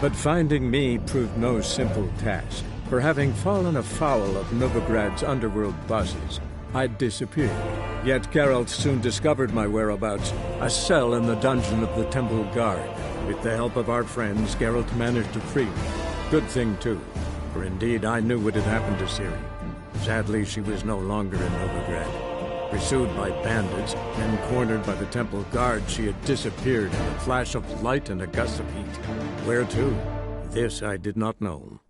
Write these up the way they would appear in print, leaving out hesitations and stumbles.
But finding me proved no simple task. For having fallen afoul of Novigrad's underworld bosses, I'd disappeared. Yet Geralt soon discovered my whereabouts, a cell in the dungeon of the Temple Guard. With the help of our friends, Geralt managed to free me. Good thing, too, for indeed I knew what had happened to Ciri. Sadly, she was no longer in Novigrad. Pursued by bandits, then cornered by the Temple Guard, she had disappeared in a flash of light and a gust of heat. Where to? This I did not know.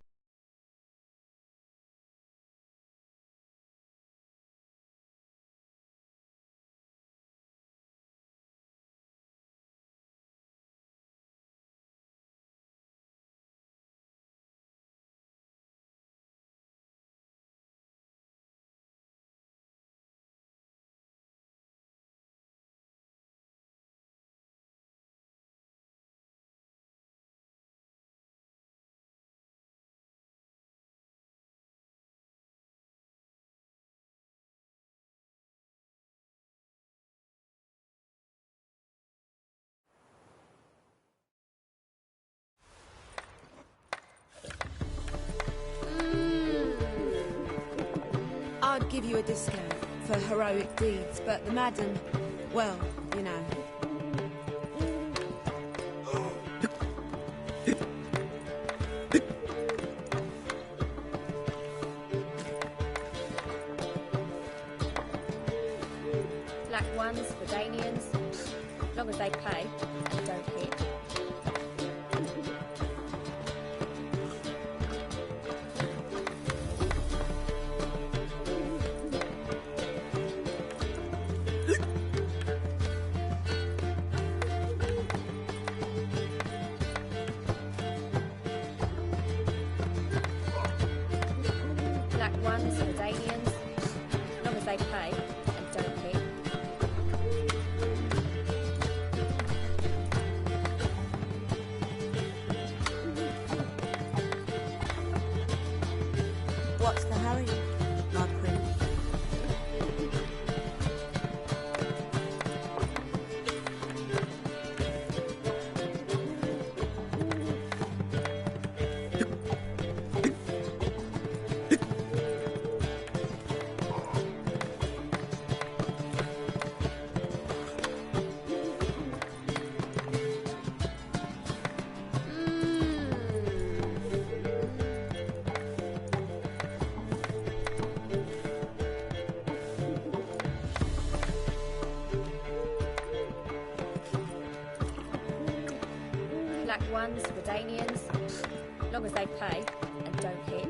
I'd give you a discount for heroic deeds, but the madam, well, you know. Black ones for Danians, as long as they pay and don't hit. Black ones for Danians, as long as they pay and don't hit. What's the hurry, my prince? Black ones for Danians, as long as they pay and don't hit.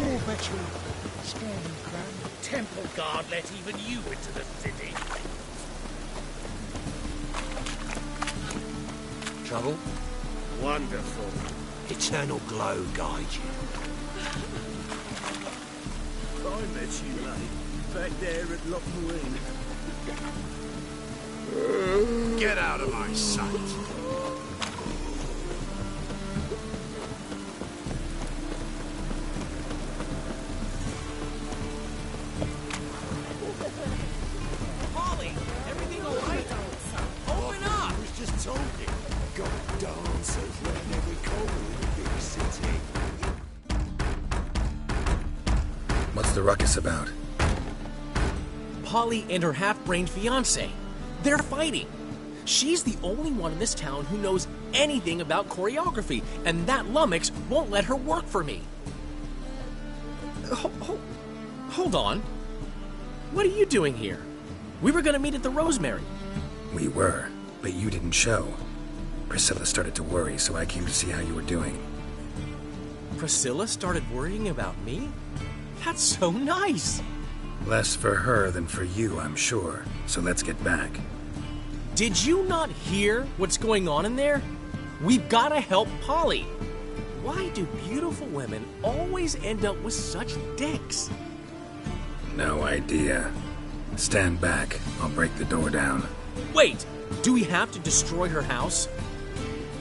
War veteran, Stormy Crown. Temple Guard let even you into the city. Trouble? Wonderful. Eternal glow guide you. I met you late, back there at Loch Marine. Get out of my sight. What's the ruckus about? Polly and her half-brained fiancé. They're fighting. She's the only one in this town who knows anything about choreography, and that lummox won't let her work for me. Hold on. What are you doing here? We were going to meet at the Rosemary. We were, but you didn't show. Priscilla started to worry, so I came to see how you were doing. Priscilla started worrying about me? That's so nice! Less for her than for you, I'm sure. So let's get back. Did you not hear what's going on in there? We've gotta help Polly. Why do beautiful women always end up with such dicks? No idea. Stand back. I'll break the door down. Wait! Do we have to destroy her house?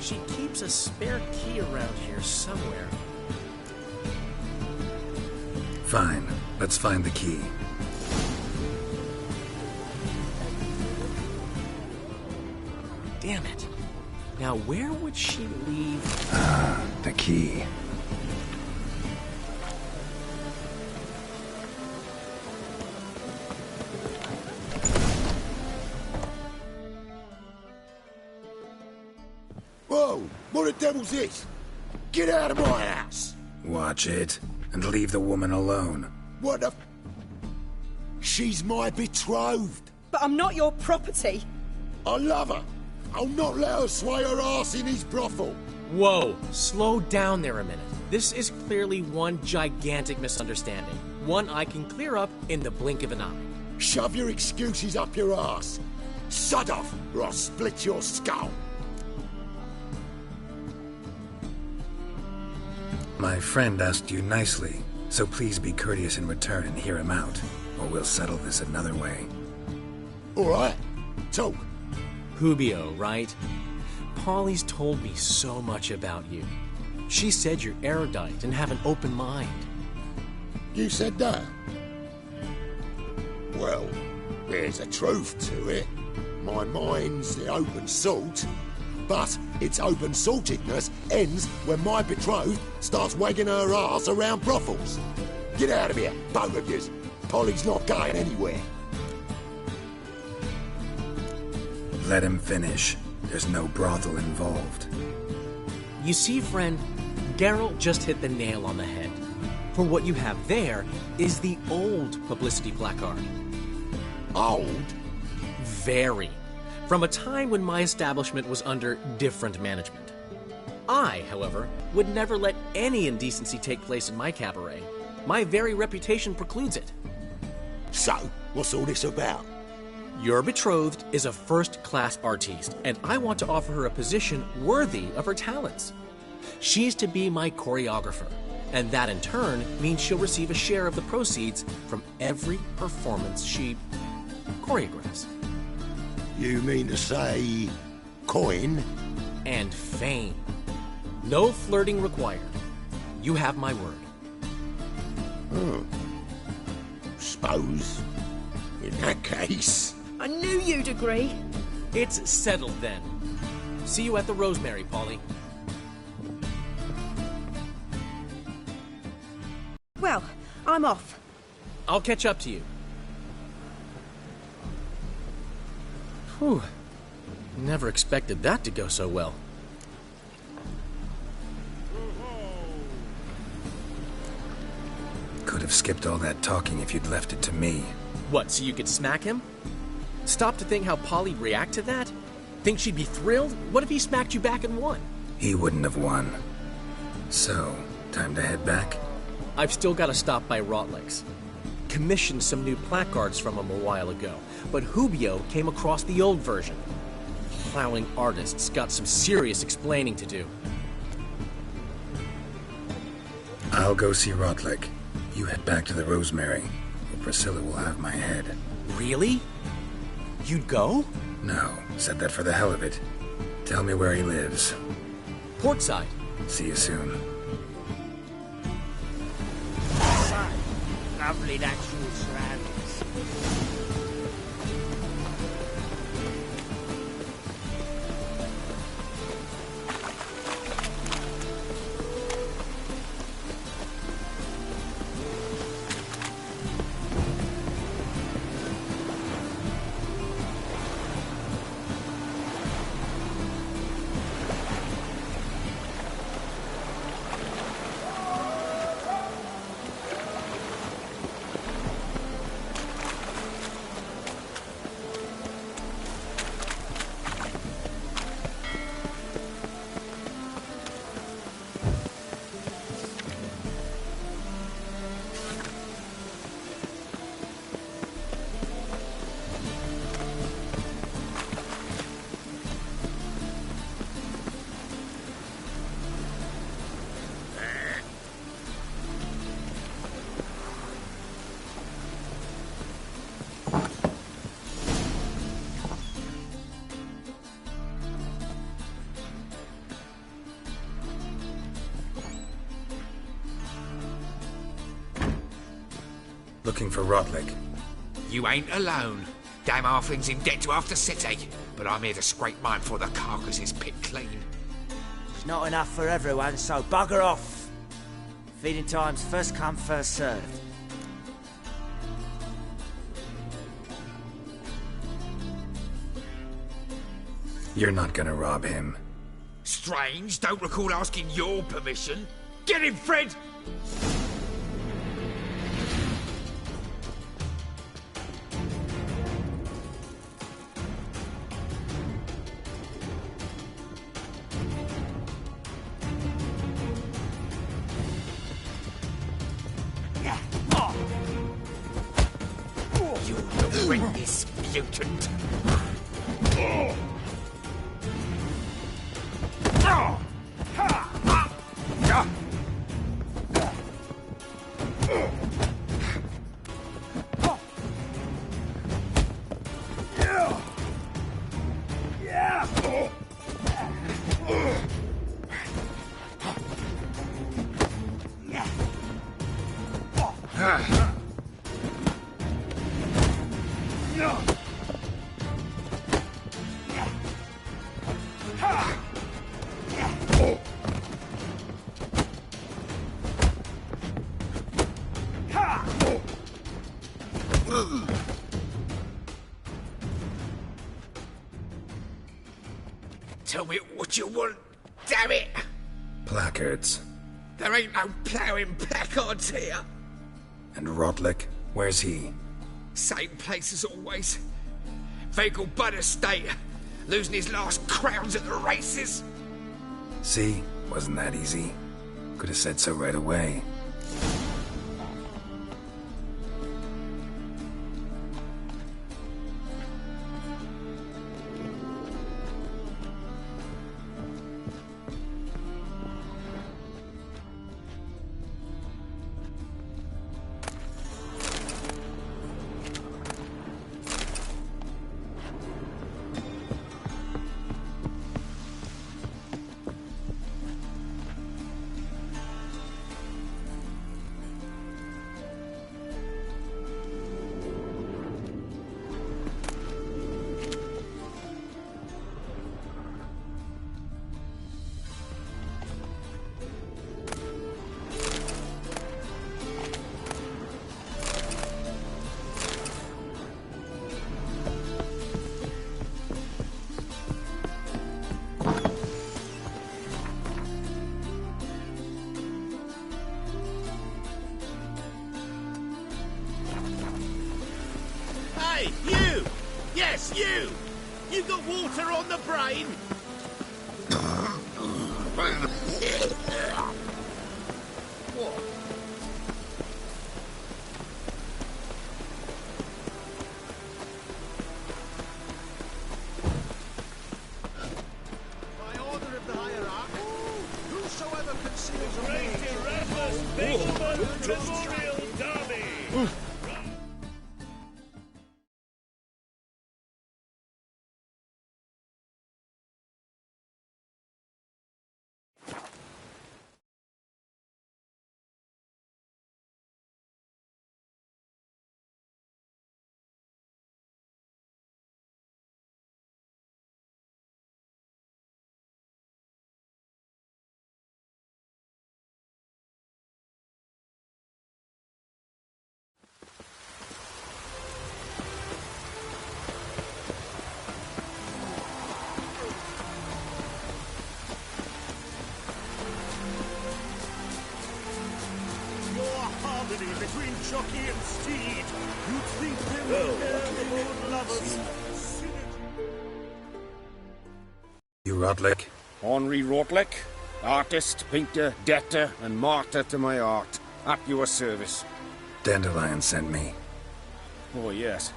She keeps a spare key around here somewhere. Fine. Let's find the key. Damn it. Now where would she leave? The key. Whoa! What the devil's this? Get out of my house! Watch it, and leave the woman alone. What the... She's my betrothed. But I'm not your property. I love her. I'll not let her sway her ass in his brothel. Whoa, slow down there a minute. This is clearly one gigantic misunderstanding. One I can clear up in the blink of an eye. Shove your excuses up your ass. Sod off, or I'll split your skull. My friend asked you nicely, so please be courteous in return and hear him out, or we'll settle this another way. All right, talk. Hubio, right? Polly's told me so much about you. She said you're erudite and have an open mind. You said that? Well, there's a truth to it. My mind's the open salt, but its open saltedness ends when my betrothed starts wagging her ass around brothels. Get out of here, both of yous. Polly's not going anywhere. Let him finish. There's no brothel involved. You see, friend, Geralt just hit the nail on the head. For what you have there is the old publicity placard. Old? Very. From a time when my establishment was under different management. I, however, would never let any indecency take place in my cabaret. My very reputation precludes it. So, what's all this about? Your betrothed is a first-class artiste, and I want to offer her a position worthy of her talents. She's to be my choreographer, and that in turn means she'll receive a share of the proceeds from every performance she choreographs. You mean to say... coin? And fame. No flirting required. You have my word. Suppose. In that case... I knew you'd agree. It's settled then. See you at the Rosemary, Polly. Well, I'm off. I'll catch up to you. Whew. Never expected that to go so well. Could have skipped all that talking if you'd left it to me. What, so you could smack him? Stop to think how Polly'd react to that? Think she'd be thrilled? What if he smacked you back and won? He wouldn't have won. So, time to head back? I've still got to stop by Rotlegs. Commissioned some new placards from him a while ago, but Hubio came across the old version. Plowing artists got some serious explaining to do. I'll go see Rotlick. You head back to the Rosemary, or Priscilla will have my head. Really? You'd go? No, said that for the hell of it. Tell me where he lives. Portside. See you soon. So, lovely natural surroundings. looking for Rotlick. You ain't alone. Damn halfling's in debt to half the city, but I'm here to scrape mine before the carcass is picked clean. It's not enough for everyone, so bugger off. Feeding time's first come, first served. You're not gonna rob him. Strange, don't recall asking your permission. Get him, Fred! You horrendous mutant! Tell me what you want, damn it! Placards. There ain't no ploughing placards here. And Rotlick? Where's he? Same place as always. Vegal Bud Estate. Losing his last crowns at the races. See? Wasn't that easy? Could have said so right away. Hey, you! Yes, you! You got water on the brain? What? By order of the hierarch, whosoever conceals a Memorial Derby! Between jockey and steed, you'd think they were airborne lovers. You Rotlick? Henri Rotlick, artist, painter, debtor, and martyr to my art. At your service. Dandelion sent me. Oh, yes.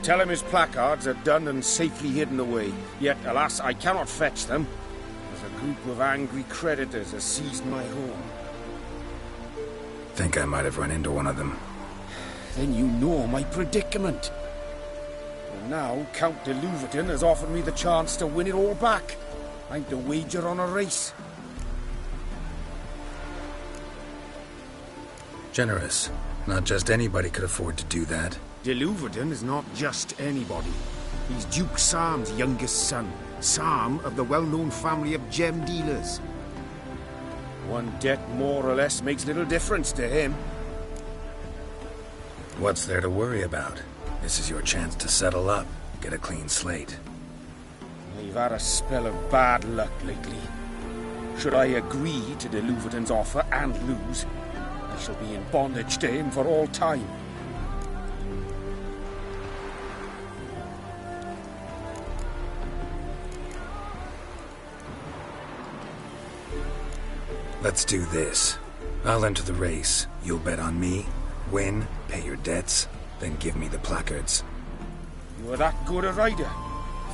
Tell him his placards are done and safely hidden away. Yet, alas, I cannot fetch them, as a group of angry creditors has seized my home. Think I might have run into one of them. Then you know my predicament. And now Count de Louverton has offered me the chance to win it all back. I'm to wager on a race. Generous. Not just anybody could afford to do that. De Louverton is not just anybody. He's Duke Sam's youngest son. Sam of the well-known family of gem dealers. One debt more or less makes little difference to him. What's there to worry about? This is your chance to settle up, get a clean slate. I've had a spell of bad luck lately. Should I agree to de Louverton's offer and lose, I shall be in bondage to him for all time. Let's do this. I'll enter the race. You'll bet on me, win, pay your debts, then give me the placards. You are that good a rider?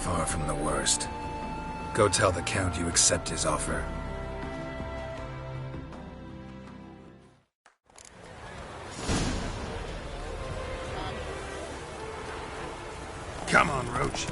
Far from the worst. Go tell the Count you accept his offer. Come on, Roach.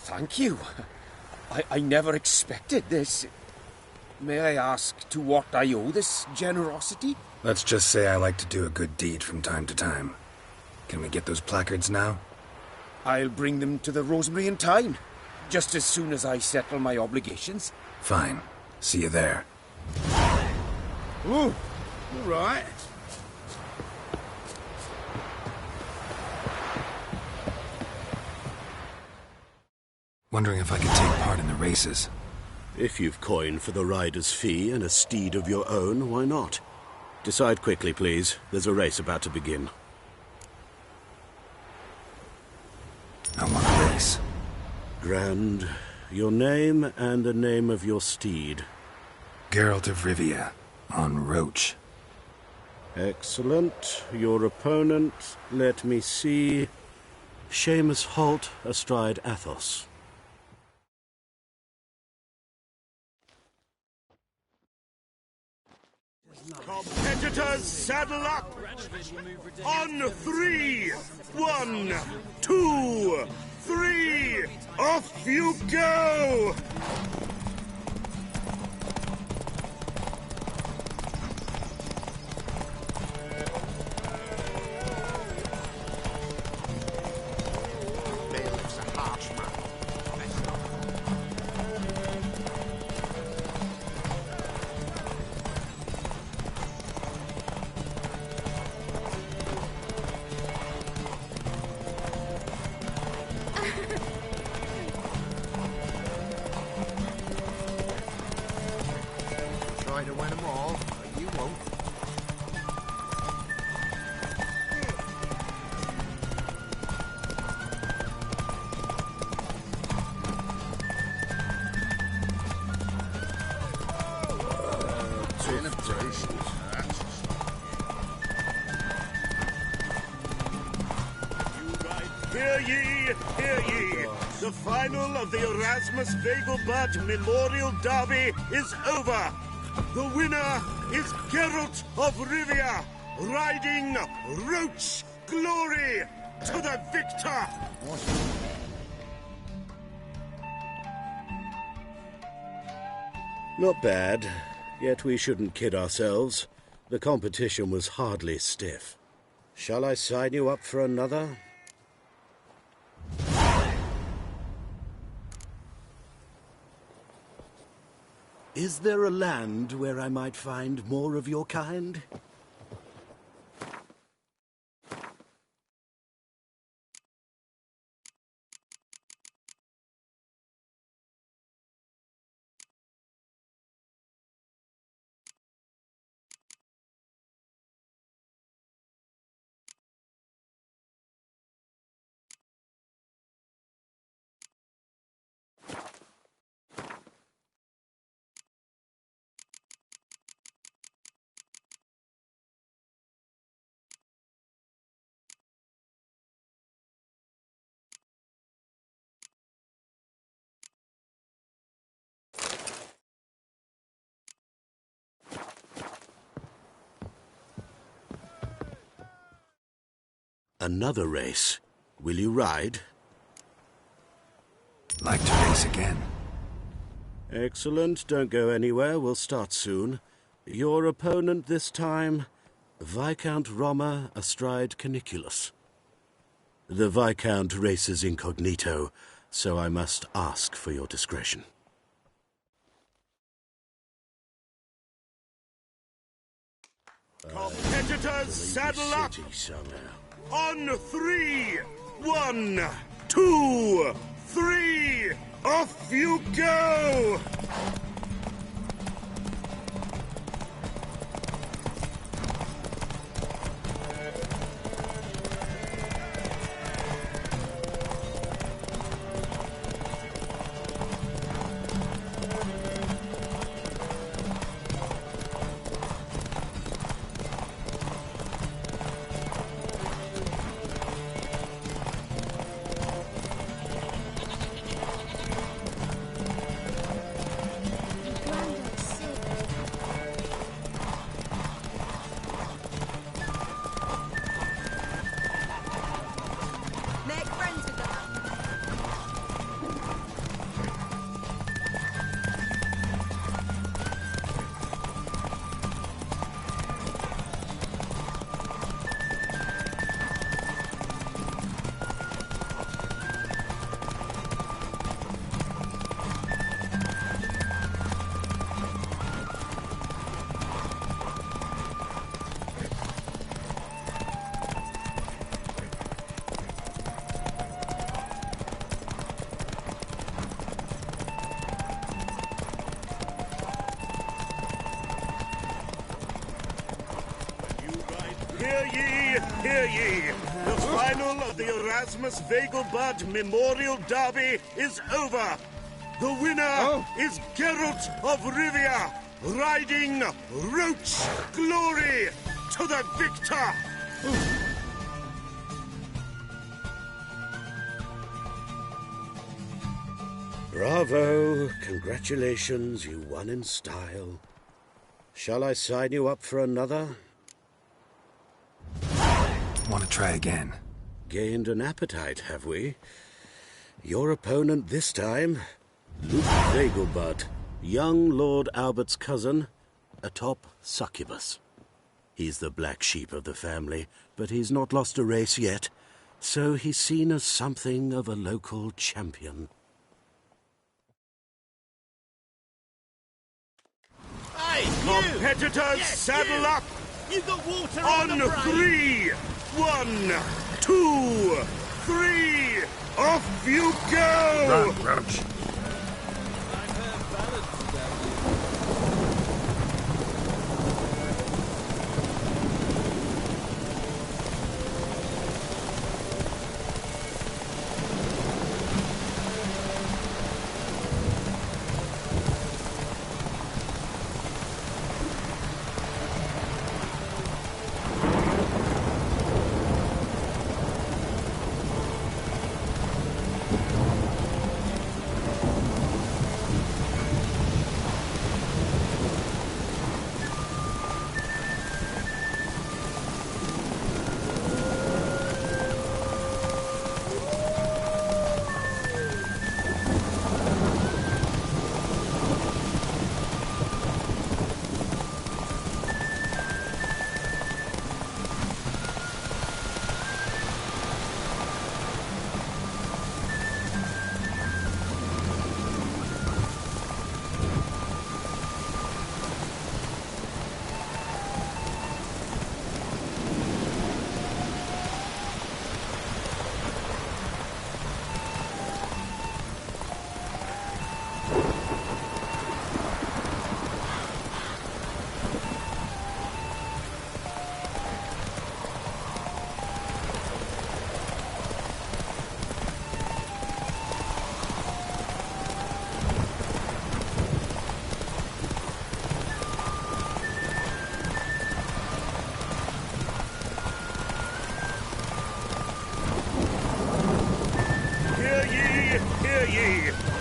Thank you. I never expected this. May I ask to what I owe this generosity? Let's just say I like to do a good deed from time to time. Can we get those placards now? I'll bring them to the Rosemary in time, just as soon as I settle my obligations. Fine. See you there. Oh, all right. Wondering if I could take part in the races. If you've coin for the rider's fee and a steed of your own, why not? Decide quickly, please. There's a race about to begin. I want a race. Grand. Your name and the name of your steed. Geralt of Rivia, on Roach. Excellent. Your opponent, let me see. Seamus Holt astride Athos. Competitors, saddle up! On 3! 1, 2, 3! Off you go! Bailiff's a harsh man. Try to win them all, but you won't. Hear ye, hear ye! The final of the Erasmus Vegelbud Memorial Derby is over! The winner is Geralt of Rivia, riding Roach Glory to the victor! Not bad, yet we shouldn't kid ourselves. The competition was hardly stiff. Shall I sign you up for another? Is there a land where I might find more of your kind? another race. Will you ride? Like to race again. Excellent. Don't go anywhere. We'll start soon. Your opponent this time, Viscount Roma astride Caniculus. The Viscount races incognito, so I must ask for your discretion. Competitors, saddle up! On 3! 1, 2, 3! Off you go! Hear ye! The final of the Erasmus Vegelbud Memorial Derby is over! The winner is Geralt of Rivia, riding Roach Glory to the victor! Bravo! Congratulations, you won in style. Shall I sign you up for another? Want to try again? Gained an appetite, have we? Your opponent this time, Luke Vegelbud, young Lord Albert's cousin, atop Succubus. He's the black sheep of the family, but he's not lost a race yet, so he's seen as something of a local champion. Hey, competitors, saddle up! You got water on the 3! 1, 2, 3! Off you go! Run, Roach.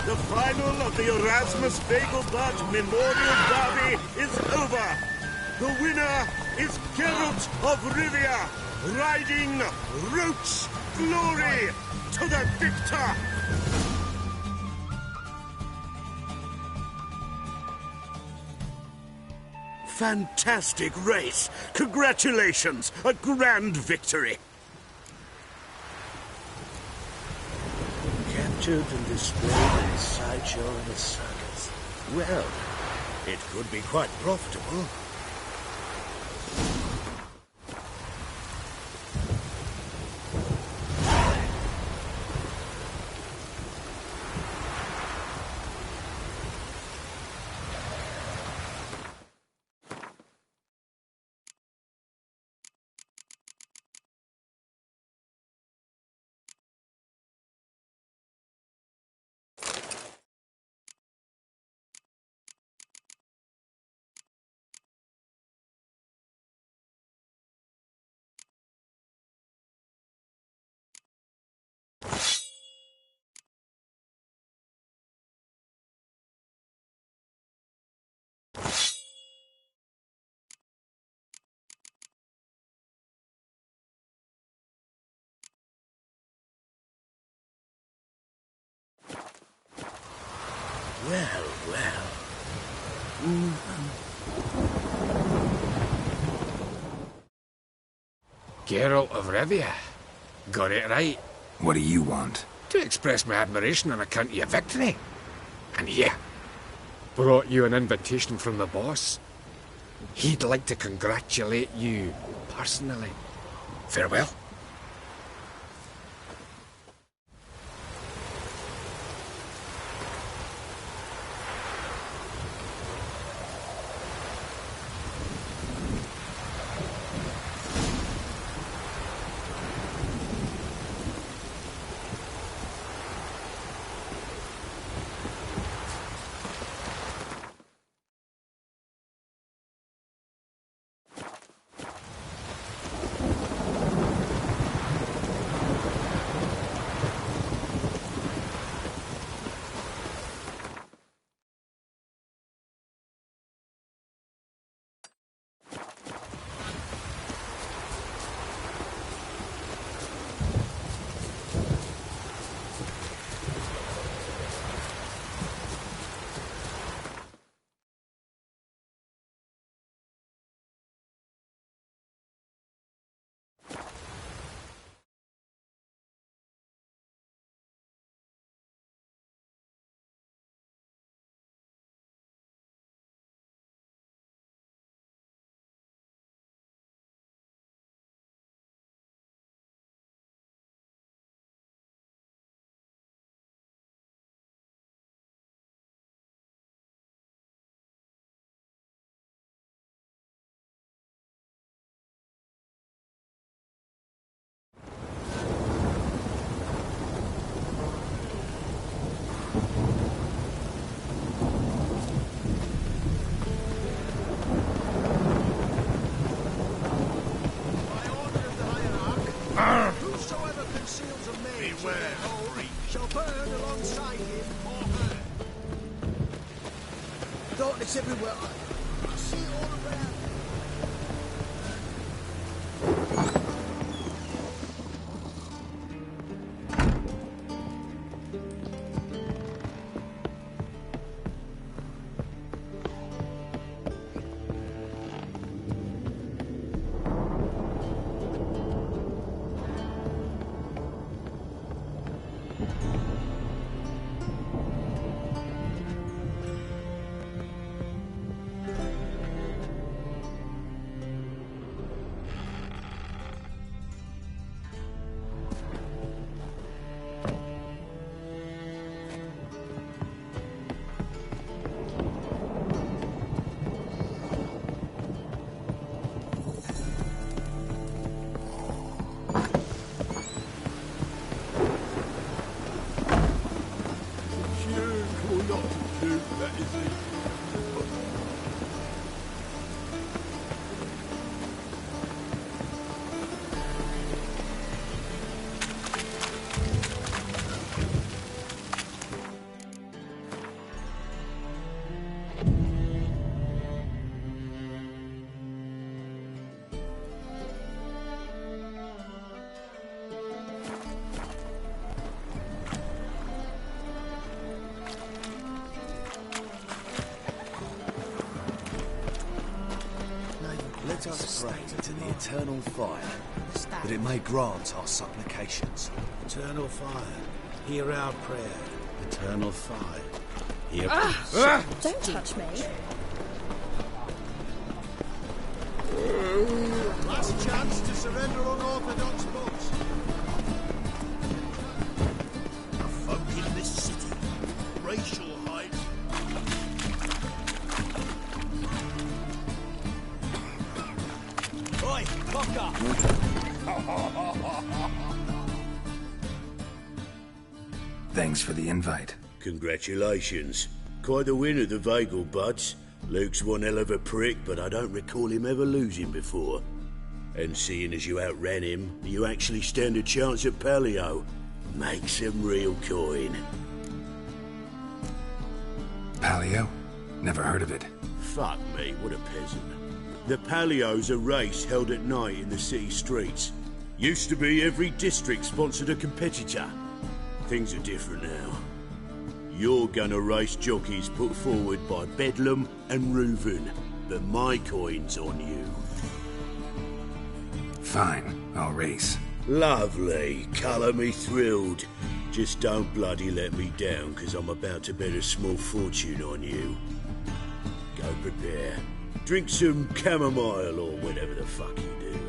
The final of the Erasmus Vegelbud Memorial Derby is over. The winner is Geralt of Rivia, riding Roach glory to the victor! Fantastic race! Congratulations! A grand victory! Captured and displayed in the sideshow of a circus. Well, it could be quite profitable. Well, well. Geralt of Rivia. Got it right. What do you want? To express my admiration on account of your victory. And yeah, brought you an invitation from the boss. He'd like to congratulate you personally. Farewell. Whosoever conceals a maid shall burn alongside him or her. Darkness everywhere. I see it all around. us pray to the eternal fire, that it may grant our supplications. Eternal fire, hear our prayer. Eternal fire, hear... Don't touch me. Last chance to surrender unorthodox books. The folk in this city, racial height. Oi, fuck up! Thanks for the invite. Congratulations. Quite the winner, the Vagel Buds. Luke's one hell of a prick, but I don't recall him ever losing before. And seeing as you outran him, you actually stand a chance at Paleo. Make some real coin. Paleo? Never heard of it. Fuck me, what a peasant. The Paleo's a race held at night in the city streets. Used to be every district sponsored a competitor. Things are different now. You're gonna race jockeys put forward by Bedlam and Reuven, but my coin's on you. Fine, I'll race. Lovely, colour me thrilled. Just don't bloody let me down, 'cause I'm about to bet a small fortune on you. Go prepare. Drink some chamomile or whatever the fuck you do.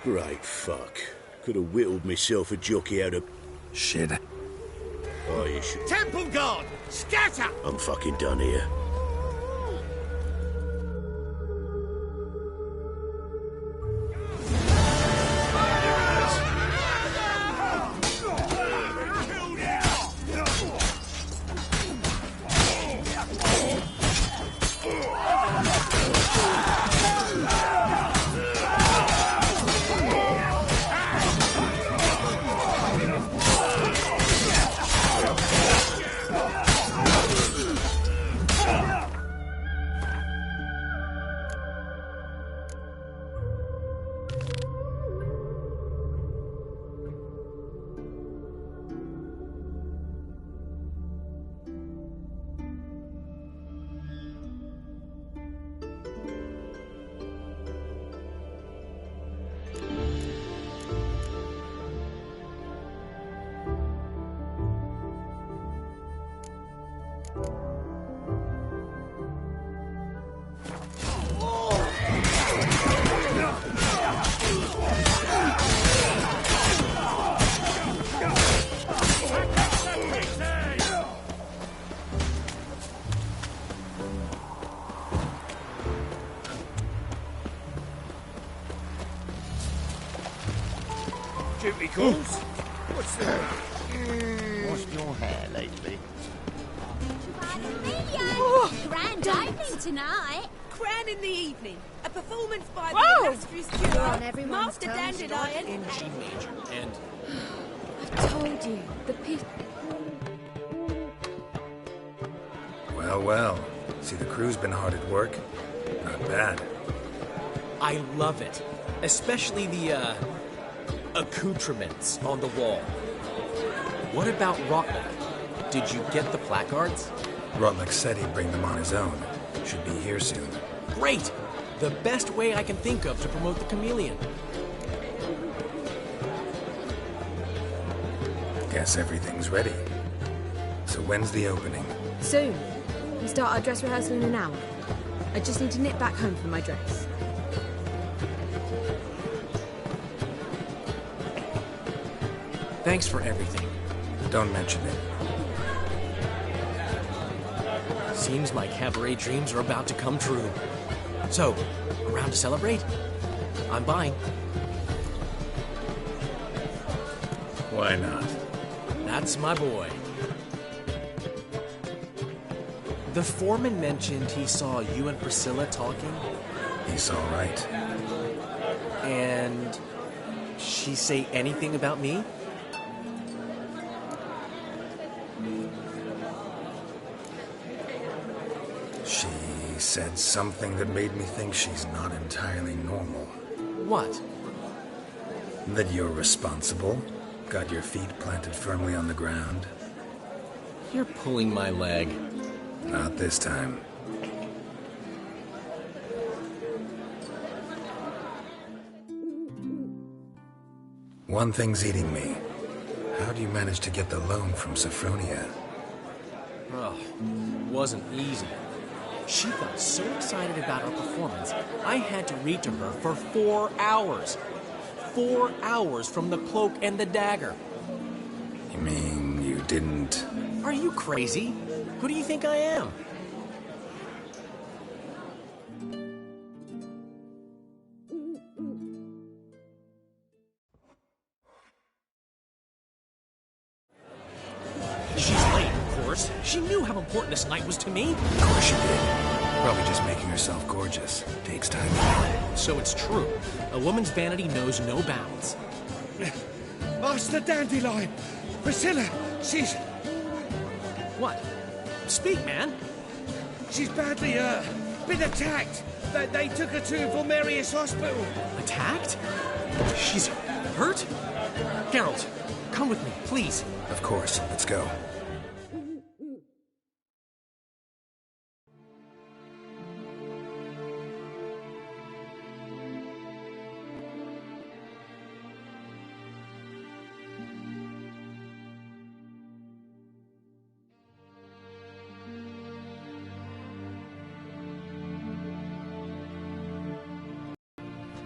Great fuck. Could have whittled myself a jockey out of... Shit. Oh, you should... Temple Guard! Scatter! I'm fucking done here. Duty calls? What's the... Washed your hair lately? Grand opening tonight. Crown in the evening. A performance by Whoa! the illustrious You're on cure, everyone's Master tongues, Dandelion. In G major, and... I've told you, the pit... Well, well. See, the crew's been hard at work. Not bad. I love it. Especially the, accoutrements on the wall. What about Rotlick? Did you get the placards? Rotlick said he'd bring them on his own. Should be here soon. Great! The best way I can think of to promote the chameleon. Guess everything's ready. So when's the opening? Soon. We start our dress rehearsal in an hour. I just need to nip back home for my dress. Thanks for everything. Don't mention it. Seems my cabaret dreams are about to come true. So, around to celebrate? I'm buying. Why not? That's my boy. The foreman mentioned he saw you and Priscilla talking. He's all right. And she say anything about me? She said something that made me think she's not entirely normal. What? That you're responsible, got your feet planted firmly on the ground. You're pulling my leg. Not this time. One thing's eating me. How do you manage to get the loan from Sophronia? Oh, wasn't easy. She got so excited about our performance, I had to read to her for 4 hours. 4 hours from the cloak and the dagger. You mean you didn't... Are you crazy? Who do you think I am? She's late, of course. She knew how important this night was to me. Of course she did. Probably just making herself gorgeous. Takes time. So it's true. A woman's vanity knows no bounds. Master Dandelion! Priscilla, she's... What? Speak, man. She's badly, been attacked. They took her to Vulmerius Hospital. Attacked? She's hurt? Geralt, come with me, please. Of course. Let's go.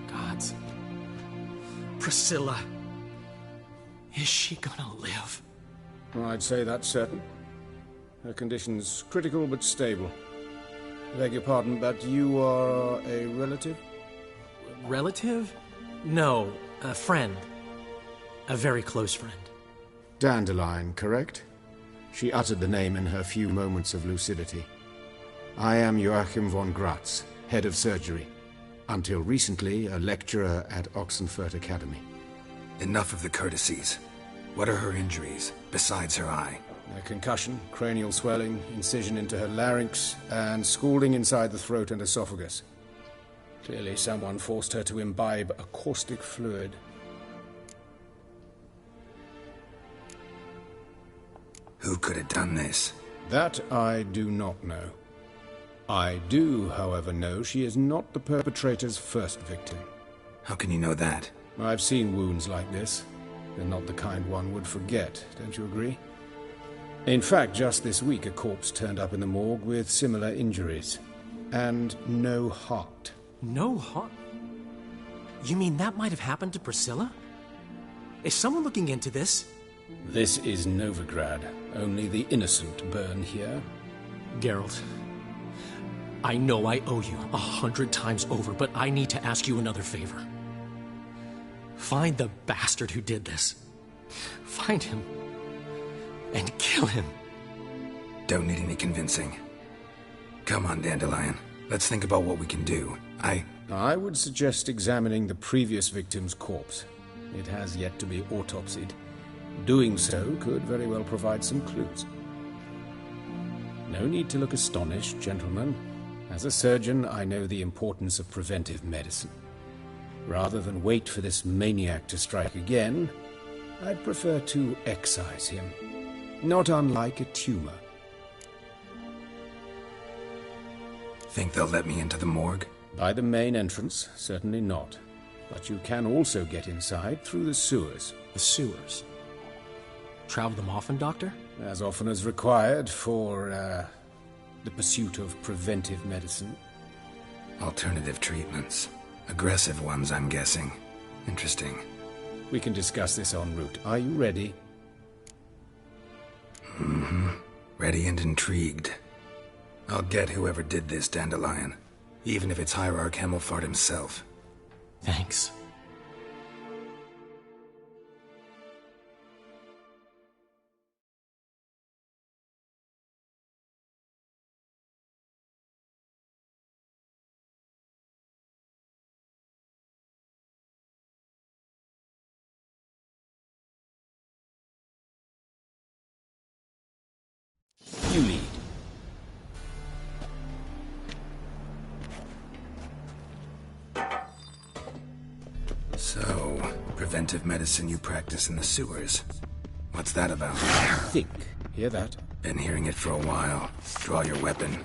Gods. Priscilla. Is she gonna live? I'd say that's certain. Her condition's critical but stable. Beg your pardon, but you are a relative? Relative? No, a friend. A very close friend. Dandelion, correct? She uttered the name in her few moments of lucidity. I am Joachim von Gratz, head of surgery. Until recently, a lecturer at Oxenfurt Academy. Enough of the courtesies. What are her injuries, besides her eye? A concussion, cranial swelling, incision into her larynx, and scalding inside the throat and esophagus. Clearly someone forced her to imbibe a caustic fluid. Who could have done this? That I do not know. I do, however, know she is not the perpetrator's first victim. How can you know that? I've seen wounds like this. They're not the kind one would forget, don't you agree? In fact, just this week a corpse turned up in the morgue with similar injuries. And no heart. No heart? You mean that might have happened to Priscilla? Is someone looking into this? This is Novigrad. Only the innocent burn here. Geralt, I know I owe you 100 times over, but I need to ask you another favor. Find the bastard who did this. Find him. And kill him. Don't need any convincing. Come on, Dandelion. Let's think about what we can do. I would suggest examining the previous victim's corpse. It has yet to be autopsied. Doing so could very well provide some clues. No need to look astonished, gentlemen. As a surgeon, I know the importance of preventive medicine. Rather than wait for this maniac to strike again, I'd prefer to excise him. Not unlike a tumor. Think they'll let me into the morgue? By the main entrance, certainly not. But you can also get inside through the sewers. The sewers? Travel them often, Doctor? As often as required for, the pursuit of preventive medicine. Alternative treatments. Aggressive ones, I'm guessing. Interesting. We can discuss this en route. Are you ready? Mm-hmm. Ready and intrigued. I'll get whoever did this, Dandelion. Even if it's Hierarch Hemmelfart himself. Thanks. You lead. So, preventive medicine you practice in the sewers. What's that about? Think. Hear that? Been hearing it for a while. Draw your weapon.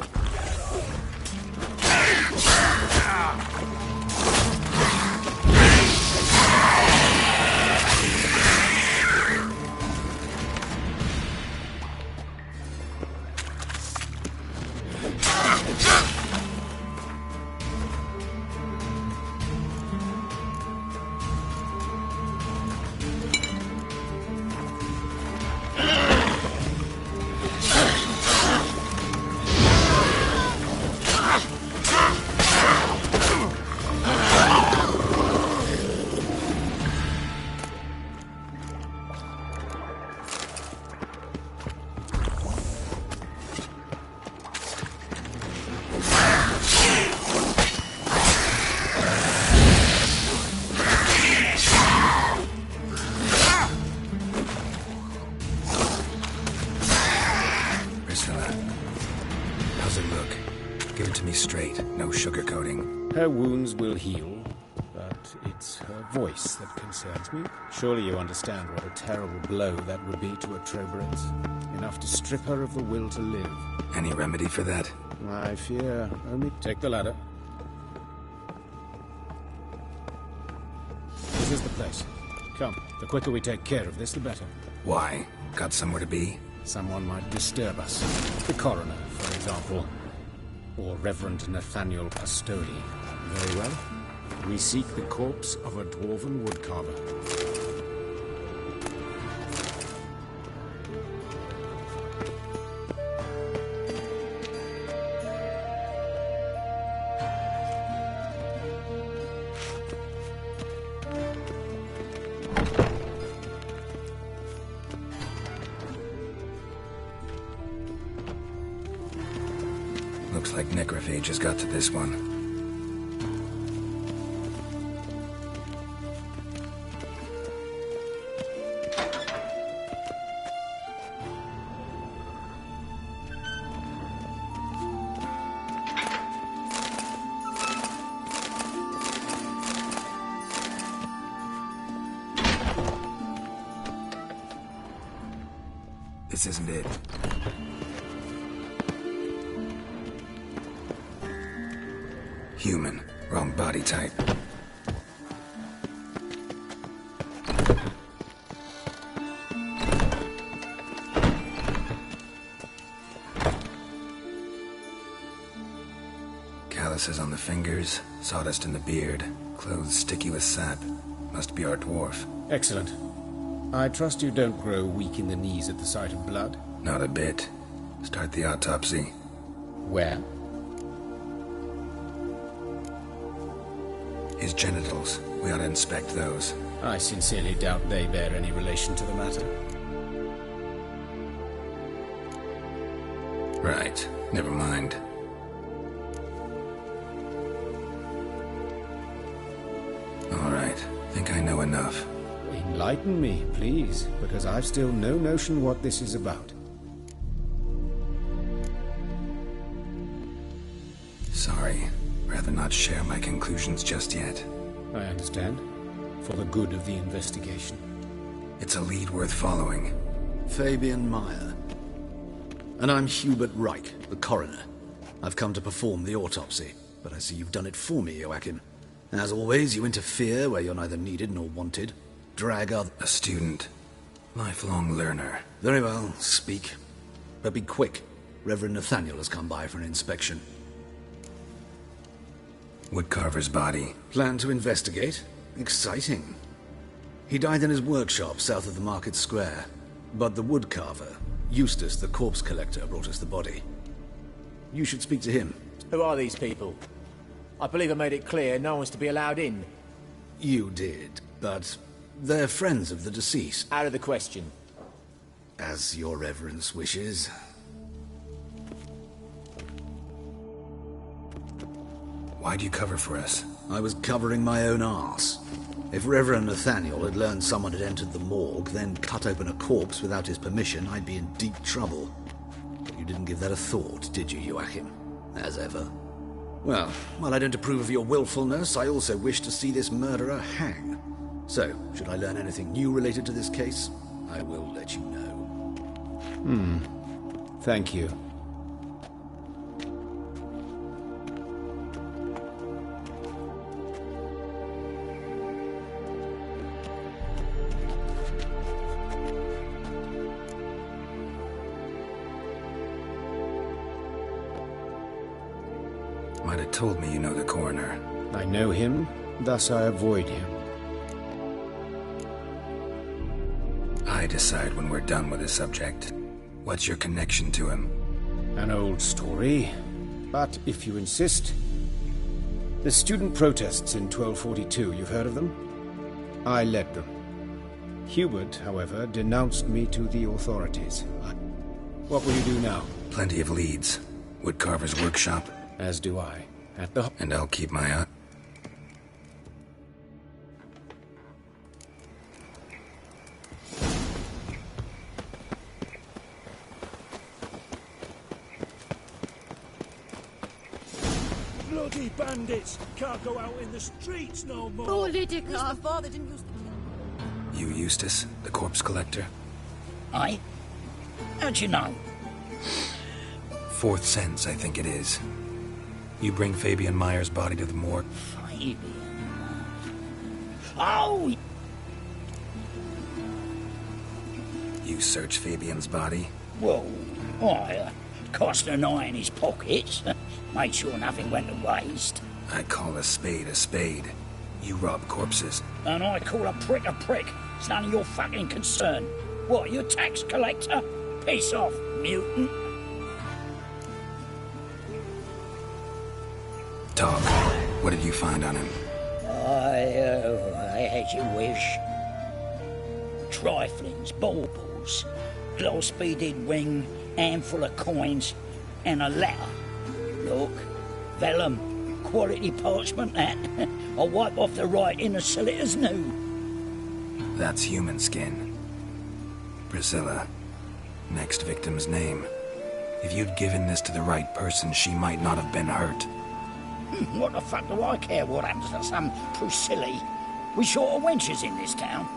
Her wounds will heal, but it's her voice that concerns me. Surely you understand what a terrible blow that would be to a Troberet. Enough to strip her of the will to live. Any remedy for that? I fear only... Take the ladder. This is the place. Come, the quicker we take care of this, the better. Why? Got somewhere to be? Someone might disturb us. The coroner, for example. Or Reverend Nathaniel Pastodi. Very well. We seek the corpse of a dwarven woodcarver. Looks like necrophages got to this one. This isn't it. Human. Wrong body type. Calluses on the fingers, sawdust in the beard, clothes sticky with sap. Must be our dwarf. Excellent. I trust you don't grow weak in the knees at the sight of blood? Not a bit. Start the autopsy. Where? His genitals. We ought to inspect those. I sincerely doubt they bear any relation to the matter. Right. Never mind. All right. Think I know enough. Enlighten me, please, because I've still no notion what this is about. Sorry. Rather not share my conclusions just yet. I understand. For the good of the investigation. It's a lead worth following. Fabian Meyer. And I'm Hubert Reich, the coroner. I've come to perform the autopsy, but I see you've done it for me, Joachim. As always, you interfere where you're neither needed nor wanted. Drag other... A student. Lifelong learner. Very well, speak. But be quick. Reverend Nathaniel has come by for an inspection. Woodcarver's body. Plan to investigate? Exciting. He died in his workshop south of the market square. But the woodcarver, Eustace the corpse collector, brought us the body. You should speak to him. Who are these people? I believe I made it clear no one's to be allowed in. You did, but they're friends of the deceased. Out of the question. As your reverence wishes. Why'd you cover for us? I was covering my own arse. If Reverend Nathaniel had learned someone had entered the morgue, then cut open a corpse without his permission, I'd be in deep trouble. You didn't give that a thought, did you, Joachim? As ever. Well, while I don't approve of your willfulness, I also wish to see this murderer hang. So, should I learn anything new related to this case, I will let you know. Thank you. Might have told me you know the coroner. I know him, thus I avoid him. I decide when we're done with the subject. What's your connection to him? An old story, but if you insist. The student protests in 1242, you've heard of them? I led them. Hubert, however, denounced me to the authorities. What will you do now? Plenty of leads. Woodcarver's workshop. As do I. At the... And I'll keep my eye. Bloody bandits! Can't go out in the streets no more! Oh, Lydica! My father didn't use... You Eustace, the corpse collector? Aye? How'd you know? Fourth sense, I think it is. You bring Fabian Meyer's body to the morgue. Fabian? Oh! You search Fabian's body? Well, I cast an eye in his pockets. Made sure nothing went to waste. I call a spade a spade. You rob corpses. And I call a prick a prick. It's none of your fucking concern. What, you a tax collector? Piss off, mutant. Talk. What did you find on him? As you wish. Triflings, baubles, glass-beaded ring, handful of coins, and a letter. Look, vellum, quality parchment that. I'll wipe off the writing and sell it as new. That's human skin. Priscilla. Next victim's name. If you'd given this to the right person, she might not have been hurt. What the fuck do I care what happens to some Priscilla? We short of wenches in this town.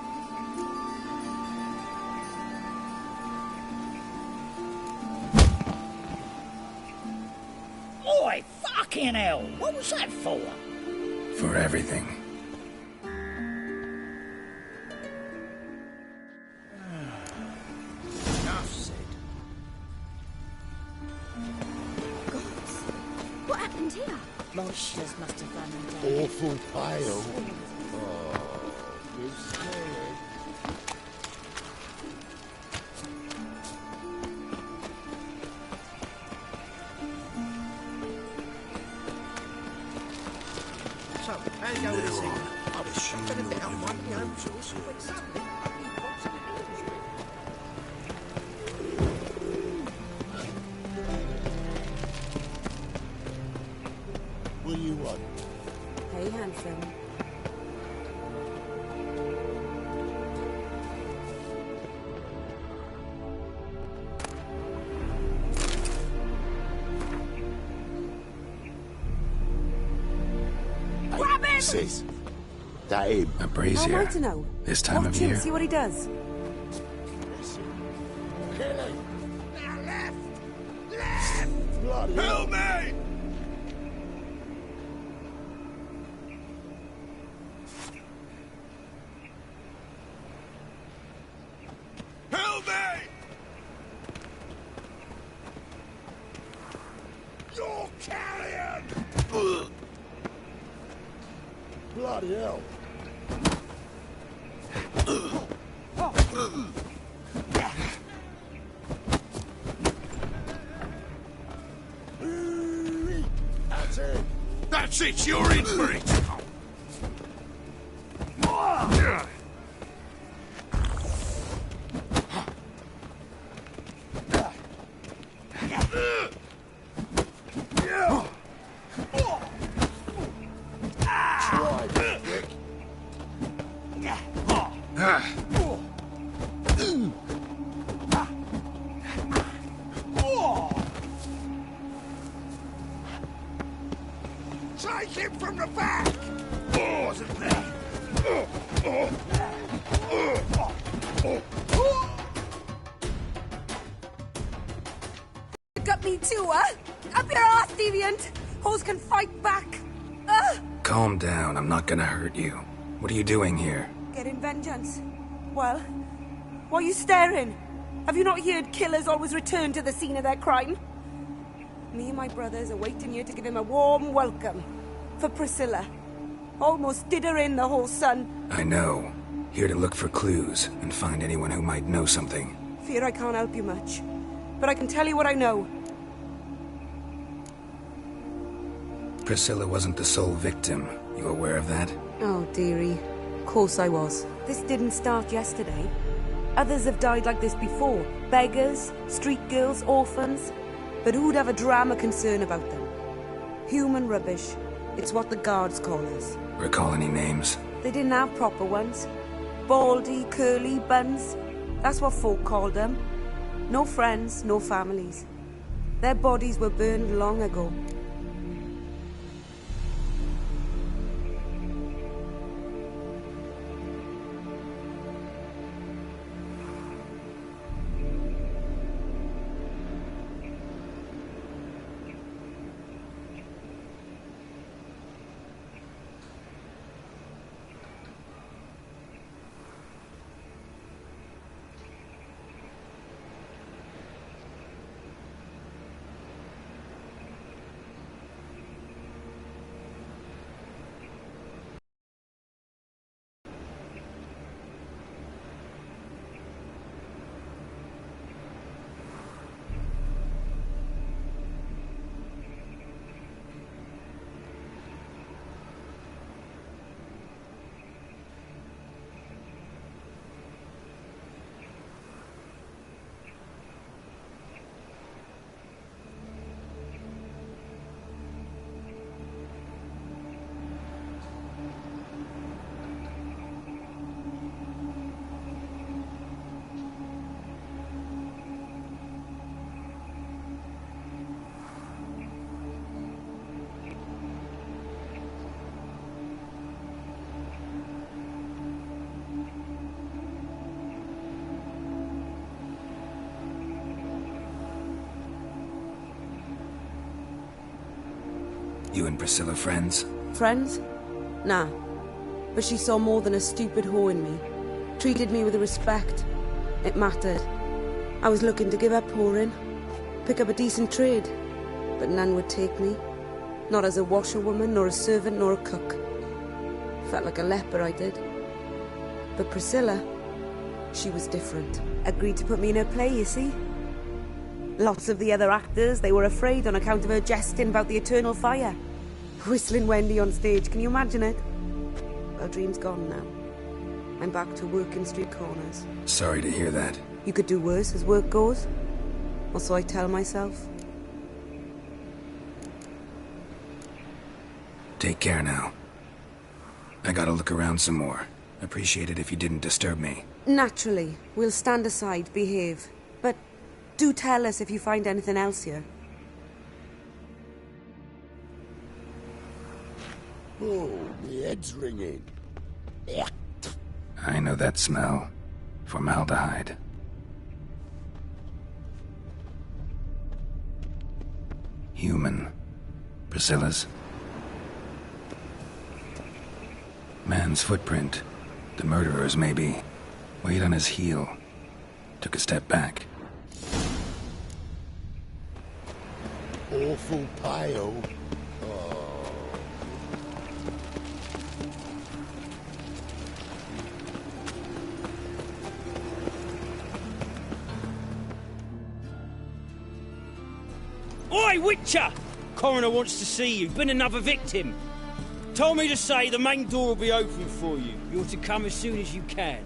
Oi, fucking hell! What was that for? For everything. Enough said. What happened here? Monsters must have run them down. Awful pale. Oh, you scared. So, how you go with this thing? I was shocking about one of my own source, but suddenly he pops it in. What do you want? Hey, handsome. Sis, that him? A How am I brazier. to know? This time Watch of him, year. see what he does. Kill him! Now left! Left! Bloody help me! Help me! You're carrion! Bloody hell. That's it. That's it. You're in for it. Take him from the back! Wasn't there? Got me too, huh? Up your ass, deviant! Hoes can fight back! Calm down, I'm not gonna hurt you. What are you doing here? Getting vengeance. Well, why are you staring? Have you not heard killers always return to the scene of their crime? Me and my brothers are waiting here to give him a warm welcome. For Priscilla. Almost did her in, the whole son. I know. Here to look for clues and find anyone who might know something. Fear I can't help you much. But I can tell you what I know. Priscilla wasn't the sole victim. You aware of that? Oh, dearie. Of course I was. This didn't start yesterday. Others have died like this before. Beggars, street girls, orphans. But who'd have a drama concern about them? Human rubbish. It's what the guards call us. Recall any names? They didn't have proper ones. Baldy, curly, buns. That's what folk called them. No friends, no families. Their bodies were burned long ago. You and Priscilla friends? Friends? Nah. But she saw more than a stupid whore in me. Treated me with respect. It mattered. I was looking to give up whoring. Pick up a decent trade. But none would take me. Not as a washerwoman, nor a servant, nor a cook. Felt like a leper, I did. But Priscilla, she was different. Agreed to put me in her play, you see. Lots of the other actors, they were afraid on account of her jesting about the eternal fire. Whistling Wendy on stage, can you imagine it? Well, dream's gone now. I'm back to working street corners. Sorry to hear that. You could do worse as work goes. Or so I tell myself. Take care now. I gotta look around some more. Appreciate it if you didn't disturb me. Naturally. We'll stand aside, behave. But do tell us if you find anything else here. Oh, my head's ringing. I know that smell. Formaldehyde. Human. Priscilla's. Man's footprint. The murderer's, maybe. Weight on his heel. Took a step back. Awful pale. Oi, Witcher! Coroner wants to see you. Been another victim. Told me to say the main door will be open for you. You're to come as soon as you can.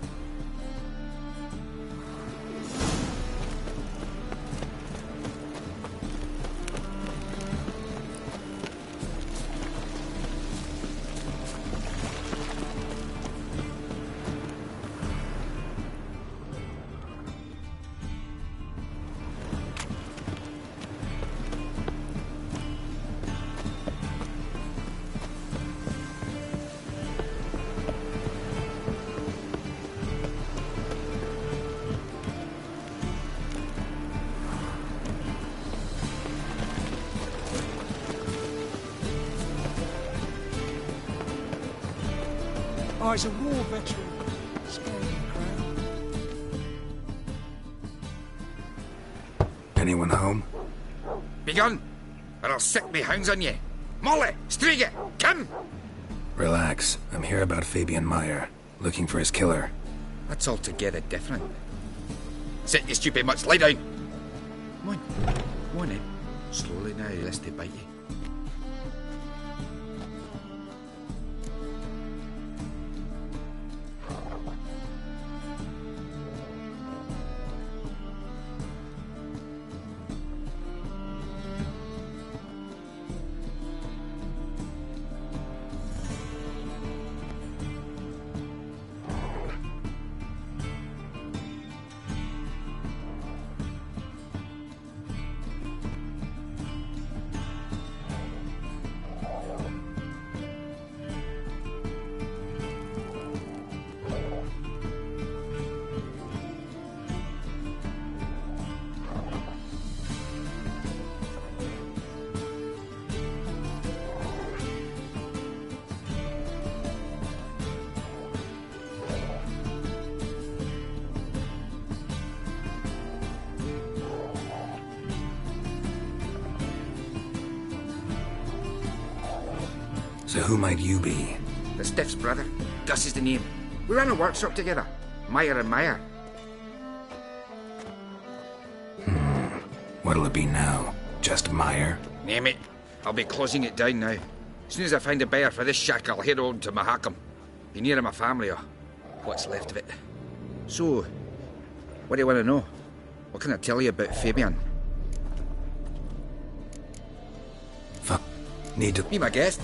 Oh, he's a war veteran. Scaring crowd. Anyone home? Begone, or I'll sick me hounds on you. Molly, Striga, come! Relax. I'm here about Fabian Meyer. Looking for his killer. That's altogether different. Sit, you stupid mutts, lie down. Come on. Come on, then. Slowly now, lest they bite you. So who might you be? The Stiff's brother. Gus is the name. We ran a workshop together. Meyer and Meyer. What'll it be now? Just Meyer? Name it. I'll be closing it down now. As soon as I find a buyer for this shack, I'll head on to Mahakam. Be near my family, or what's left of it. So, what do you want to know? What can I tell you about Fabian? Fuck. Need to... Be my guest.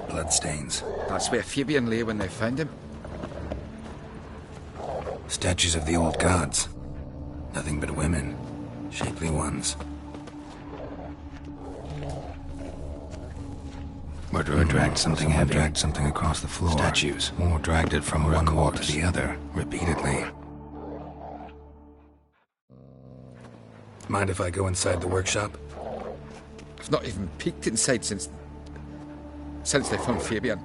Bloodstains. That's where Fabian lay when they found him. Statues of the old gods. Nothing but women. Shapely ones. Murderer dragged something heavy. Dragged something across the floor. Statues. Or dragged it from one wall to the other, repeatedly. Mind if I go inside the workshop? I've not even peeked inside since they found Fabian.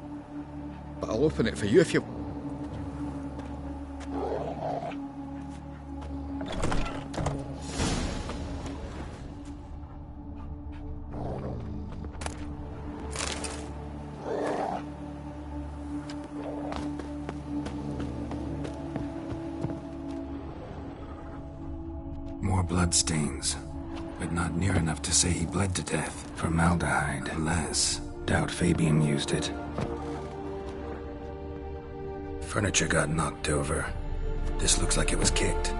But I'll open it for you if you... More bloodstains, but not near enough to say he bled to death. Formaldehyde, less. Doubt Fabian used it. Furniture got knocked over. This looks like it was kicked. So,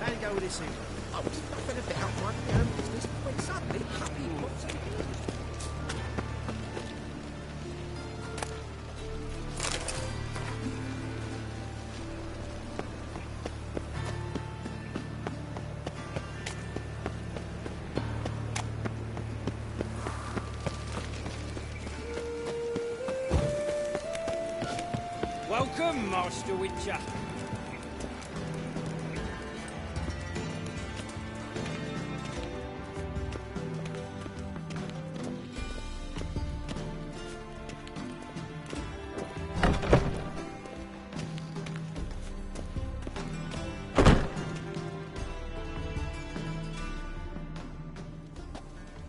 how do you go with this thing? I was nothing about my own business when suddenly Happy pops in. Welcome, Master Witcher.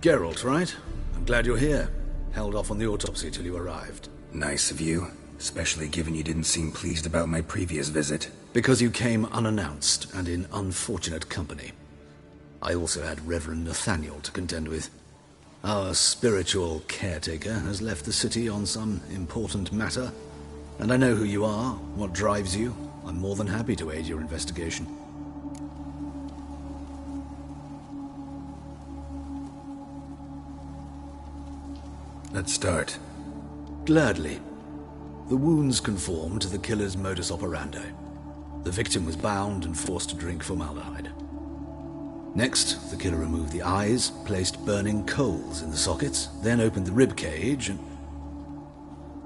Geralt, right? I'm glad you're here. Held off on the autopsy till you arrived. Nice of you, especially given you didn't seem pleased about my previous visit. Because you came unannounced and in unfortunate company. I also had Reverend Nathaniel to contend with. Our spiritual caretaker has left the city on some important matter, and I know who you are, what drives you. I'm more than happy to aid your investigation. Let's start. Gladly. The wounds conform to the killer's modus operandi. The victim was bound and forced to drink formaldehyde. Next, the killer removed the eyes, placed burning coals in the sockets, then opened the rib cage and...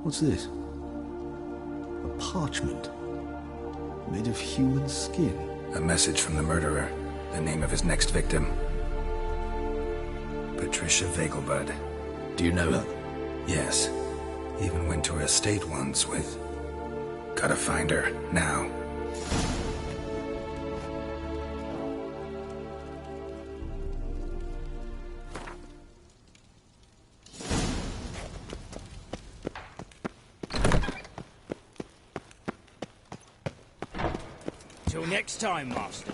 What's this? A parchment. Made of human skin. A message from the murderer. The name of his next victim. Patricia Vegelbud. Do you know her? Yes. Even went to her estate once with... Gotta find her, now. Till next time, Master.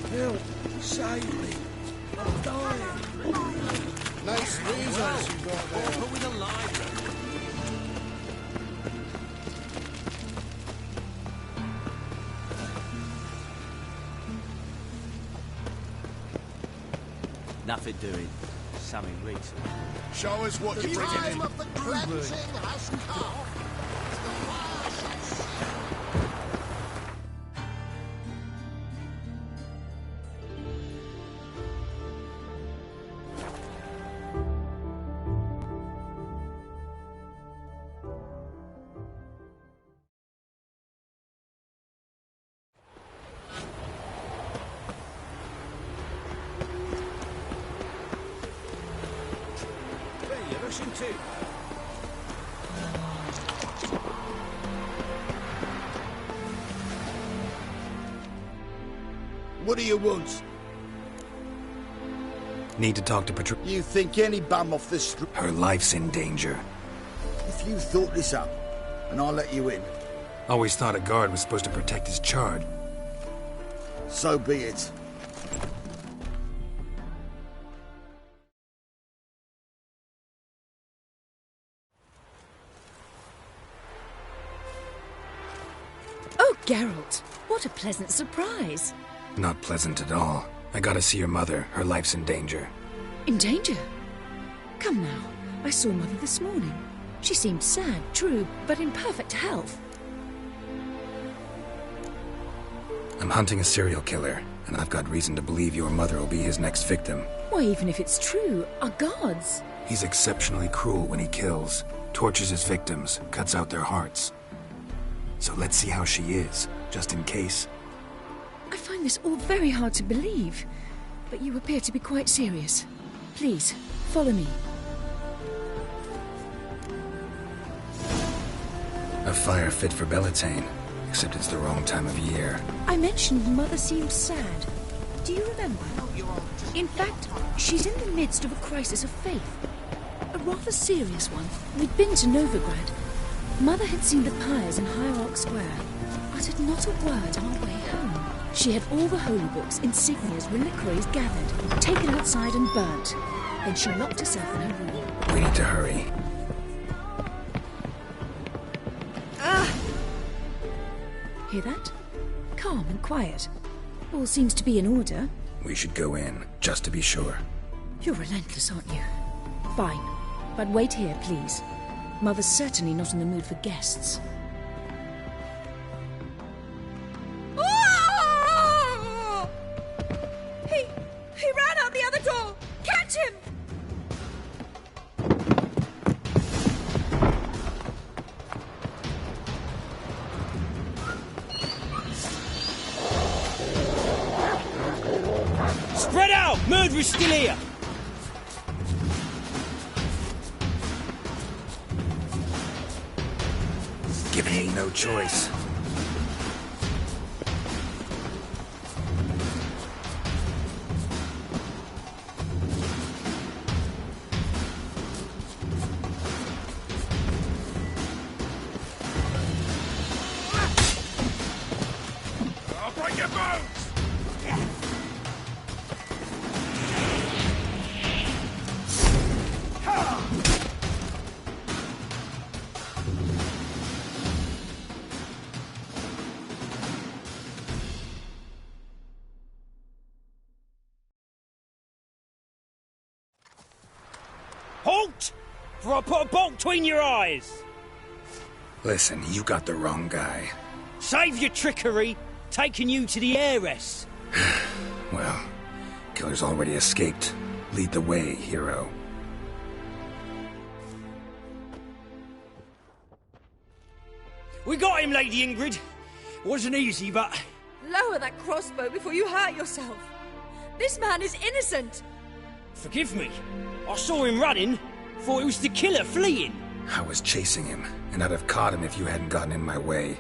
Help! Save me! I'm dying! Nice reasons you got there. But with a library. Nothing doing. Something recent. Show us what you're bringing in. Of the cleansing has come. Rushing too. What do you want? Need to talk to Patricia. You think any bum off the street... Her life's in danger. If you thought this up, and I'll let you in. Always thought a guard was supposed to protect his charge. So be it. Oh, Geralt, what a pleasant surprise. Not pleasant at all. I gotta see your mother. Her life's in danger. In danger? Come now, I saw Mother this morning. She seemed sad, true, but in perfect health. I'm hunting a serial killer, and I've got reason to believe your mother will be his next victim. Why, even if it's true, our gods. He's exceptionally cruel when he kills, tortures his victims, cuts out their hearts. So let's see how she is, just in case. I find this all very hard to believe, but you appear to be quite serious. Please, follow me. A fire fit for Bellatane, except it's the wrong time of year. I mentioned Mother seemed sad. Do you remember? In fact, she's in the midst of a crisis of faith. A rather serious one. We'd been to Novigrad. Mother had seen the pyres in Hierarch Square, uttered not a word on our way home. She had all the holy books, insignias, reliquaries gathered, taken outside and burnt. Then she locked herself in her room. We need to hurry. Hear that? Calm and quiet. All seems to be in order. We should go in, just to be sure. You're relentless, aren't you? Fine. But wait here, please. Mother's certainly not in the mood for guests. Oh! He ran out the other door! Catch him! Spread out! Murderer's still here! Giving me no choice. I'll break your bones! Halt! For I put a bolt between your eyes! Listen, you got the wrong guy. Save your trickery, taking you to the heiress. Well, killer's already escaped. Lead the way, hero. We got him, Lady Ingrid. Wasn't easy, but... Lower that crossbow before you hurt yourself. This man is innocent. Forgive me. I saw him running. Thought it was the killer fleeing. I was chasing him, and I'd have caught him if you hadn't gotten in my way.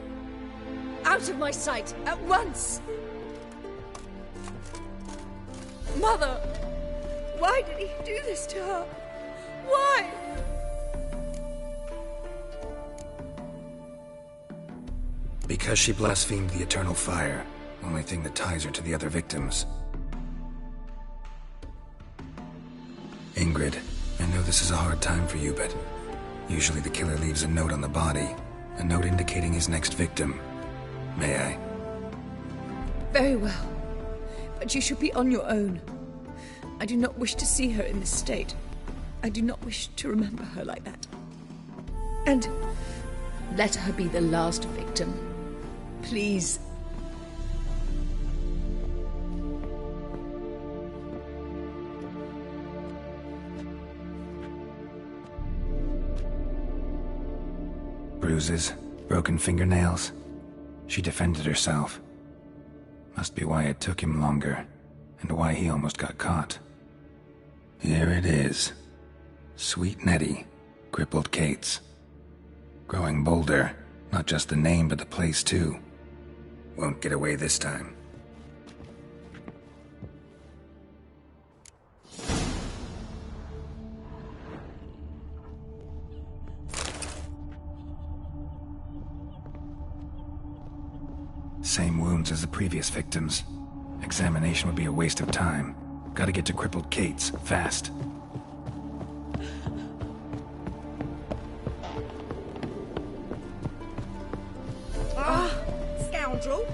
Out of my sight, at once! Mother! Why did he do this to her? Why? Because she blasphemed the eternal fire. Only thing that ties her to the other victims. Ingrid, I know this is a hard time for you, but usually the killer leaves a note on the body. A note indicating his next victim. May I? Very well. But you should be on your own. I do not wish to see her in this state. I do not wish to remember her like that. And let her be the last victim. Please. Bruises, broken fingernails. She defended herself. Must be why it took him longer, and why he almost got caught. Here it is. Sweet Nettie, crippled Kate's. Growing bolder, not just the name but the place too. Won't get away this time. Same wounds as the previous victims. Examination would be a waste of time. Gotta get to crippled Kate's, fast. Ah, scoundrel!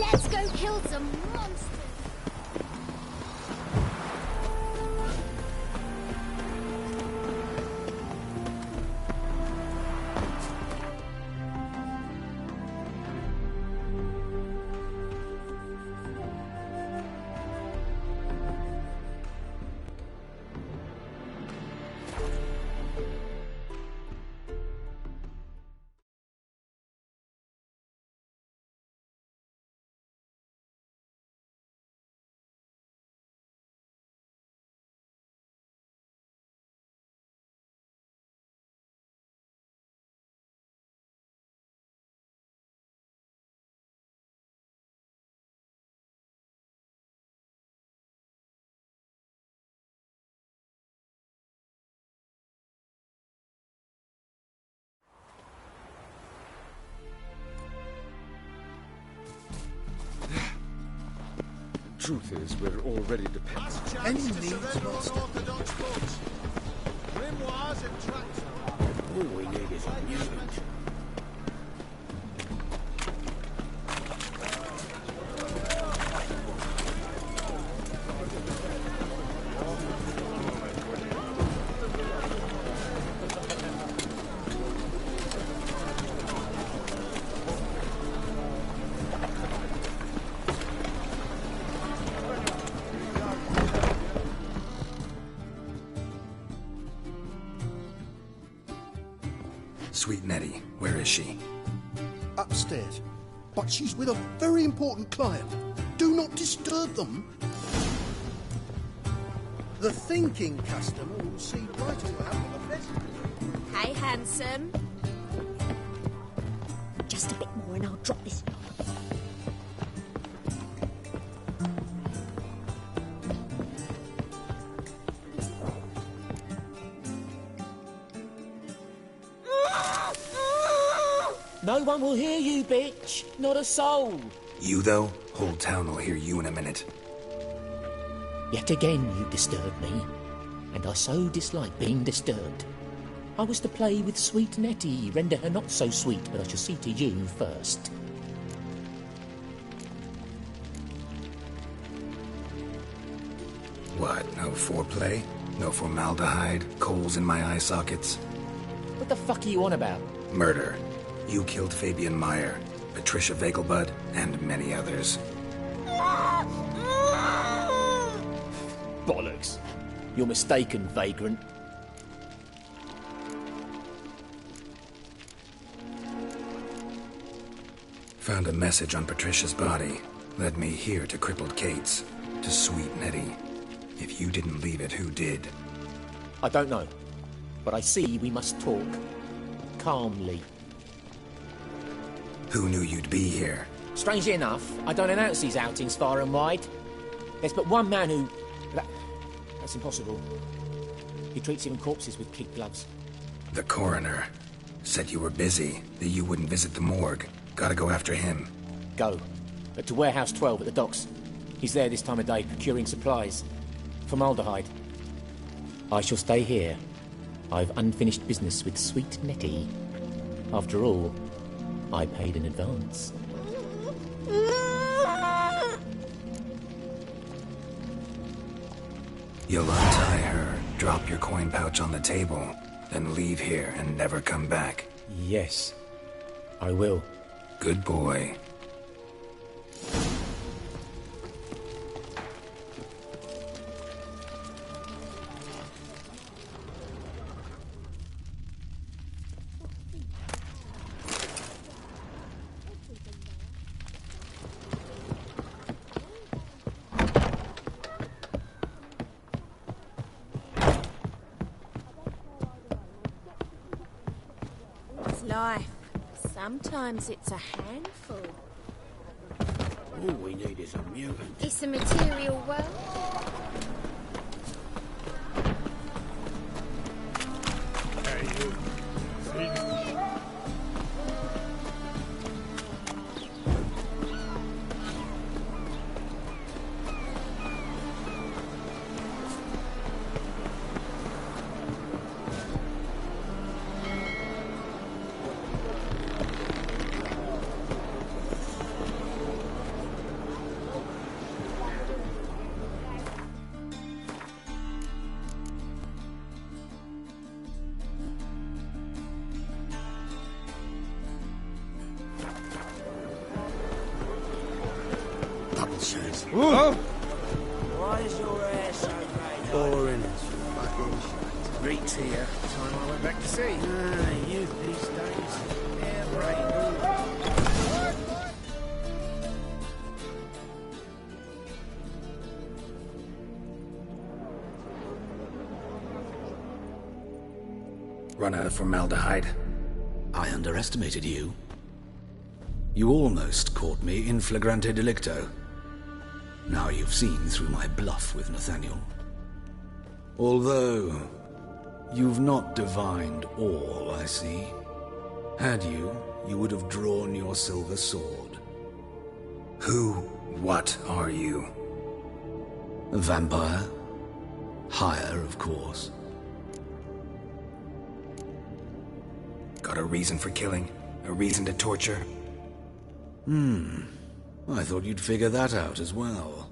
Let's go kill some monsters. truth is, we're already dependent. Any needs must. Grimoires and tracks. All we need is a mutant. Sweet Nettie, where is she? Upstairs. But she's with a very important client. Do not disturb them. The thinking customer will see right away what a pleasant. Hey, handsome. Just a bit more and I'll drop this. No one will hear you, bitch. Not a soul. You, though? Whole town will hear you in a minute. Yet again you disturb me, and I so dislike being disturbed. I was to play with sweet Nettie, render her not so sweet, but I shall see to you first. What, no foreplay? No formaldehyde? Coals in my eye sockets? What the fuck are you on about? Murder. You killed Fabian Meyer, Patricia Vegelbud, and many others. Bollocks. You're mistaken, vagrant. Found a message on Patricia's body. Led me here to crippled Kate's. To sweet Nettie. If you didn't leave it, who did? I don't know. But I see we must talk. Calmly. Who knew you'd be here? Strangely enough, I don't announce these outings far and wide. There's but one man who... That's impossible. He treats even corpses with kid gloves. The coroner. Said you were busy, that you wouldn't visit the morgue. Gotta go after him. Go. But to Warehouse 12 at the docks. He's there this time of day, procuring supplies. Formaldehyde. I shall stay here. I've unfinished business with sweet Nettie. After all, I paid in advance. You'll untie her, drop your coin pouch on the table, then leave here and never come back. Yes, I will. Good boy. Life. Sometimes it's a handful. All we need is a mutant. It's a material world. Oh. Why is your hair so grey? Boring. Fucking shit. Reek's here. Time I went back to sea. Youth these days. Hair brain. Run out of formaldehyde? I underestimated you. You almost caught me in flagrante delicto. Now you've seen through my bluff with Nathaniel. Although, you've not divined all, I see. Had you, you would have drawn your silver sword. Who, what are you? A vampire? Higher, of course. Got a reason for killing? A reason to torture? I thought you'd figure that out as well.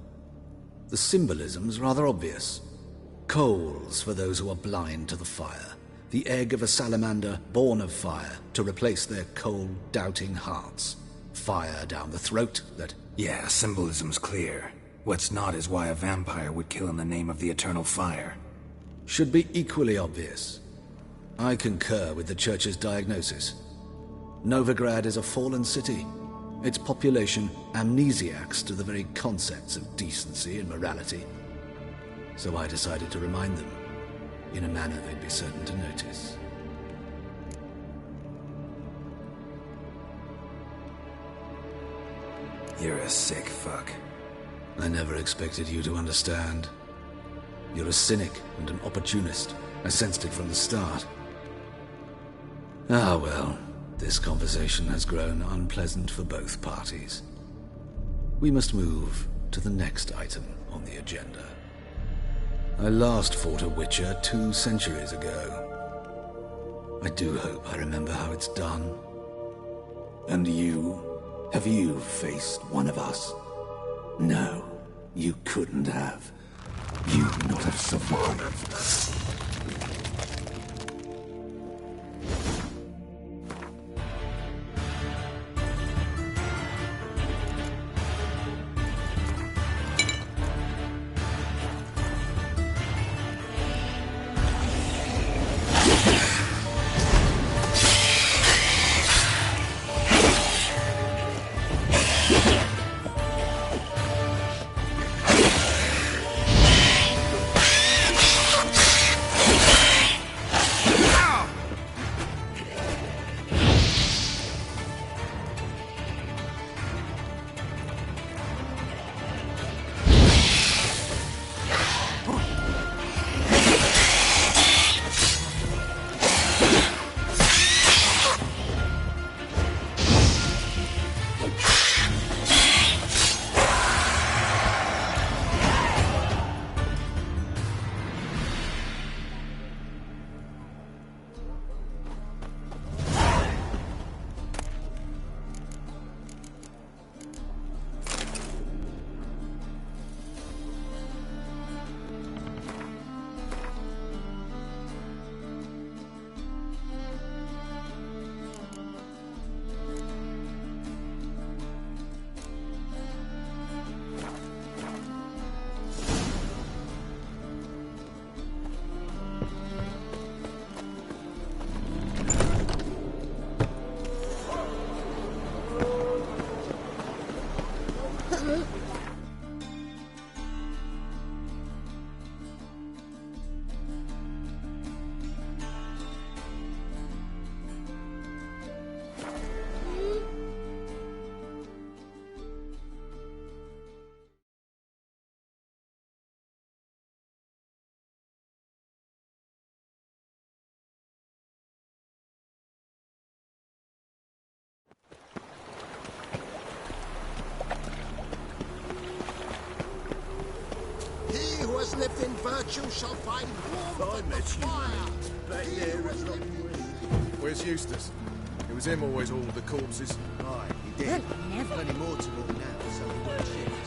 The symbolism's rather obvious. Coals for those who are blind to the fire. The egg of a salamander born of fire to replace their cold, doubting hearts. Fire down the throat that... Yeah, symbolism's clear. What's not is why a vampire would kill in the name of the eternal fire. Should be equally obvious. I concur with the Church's diagnosis. Novigrad is a fallen city. Its population amnesiacs to the very concepts of decency and morality. So I decided to remind them, in a manner they'd be certain to notice. You're a sick fuck. I never expected you to understand. You're a cynic and an opportunist. I sensed it from the start. Ah well, this conversation has grown unpleasant for both parties. We must move to the next item on the agenda. I last fought a Witcher 2 centuries ago. I do hope I remember how it's done. And you? Have you faced one of us? No, you couldn't have. You'd not have survived. Who has lived in virtue shall find warmth in the fire. Where's Eustace? It was him always hauled the corpses. Aye, he did. Never. Plenty more to do now, so he won't shift.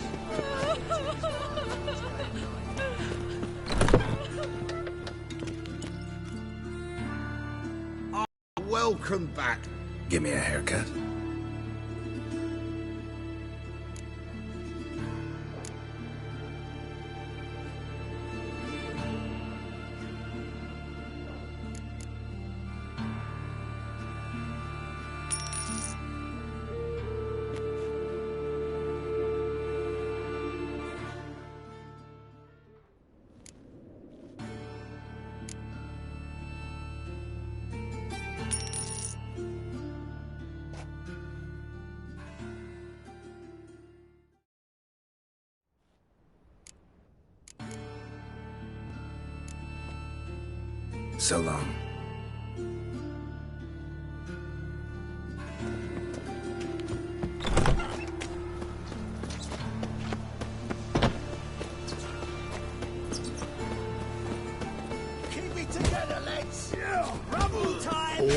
Welcome back. Give me a haircut. So long.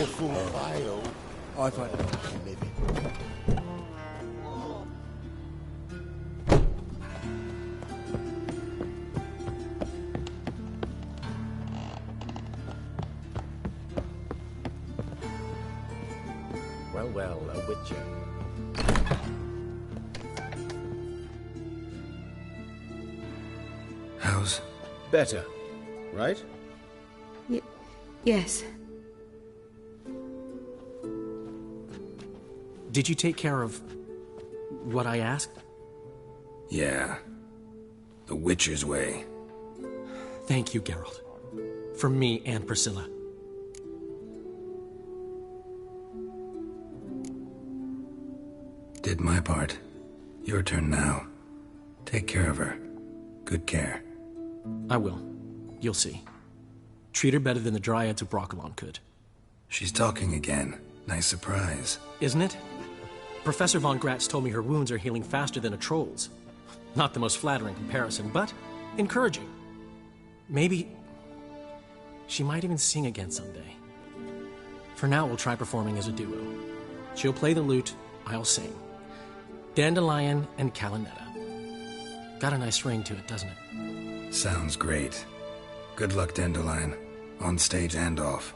awful fail. I've had enough of living. Well, well, a witcher. How's... Better, right? Yes. Did you take care of what I asked? Yeah. The Witcher's way. Thank you, Geralt. From me and Priscilla. Did my part. Your turn now. Take care of her. Good care. I will. You'll see. Treat her better than the Dryads of Broccolon could. She's talking again. Nice surprise. Isn't it? Professor von Gratz told me her wounds are healing faster than a troll's. Not the most flattering comparison, but encouraging. Maybe she might even sing again someday. For now, we'll try performing as a duo. She'll play the lute, I'll sing. Dandelion and Calinetta. Got a nice ring to it, doesn't it? Sounds great. Good luck, Dandelion. On stage and off.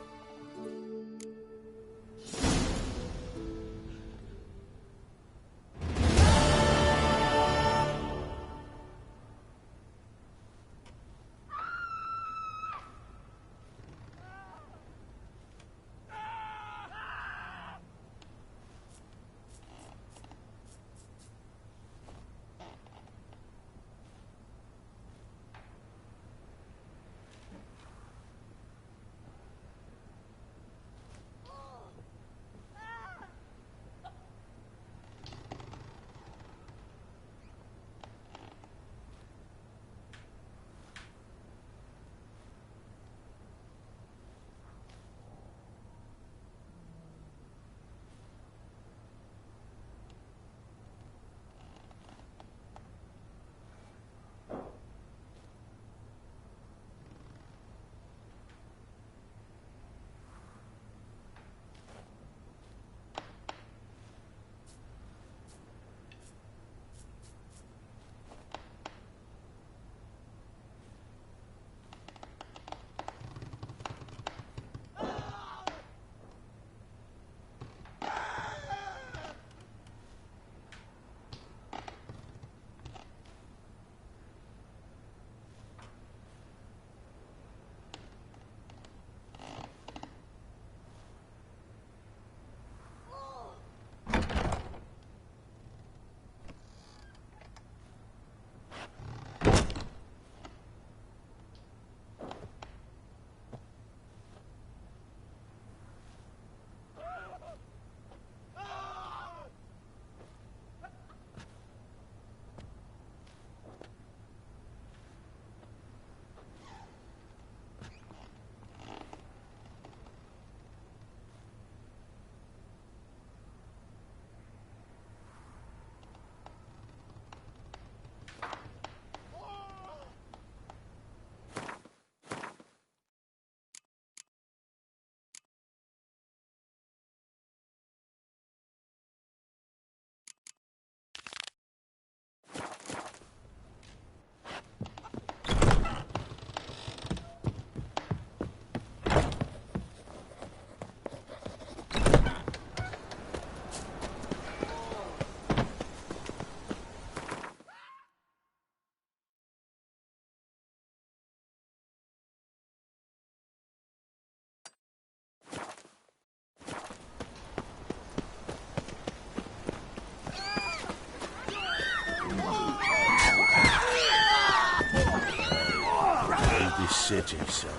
City, son.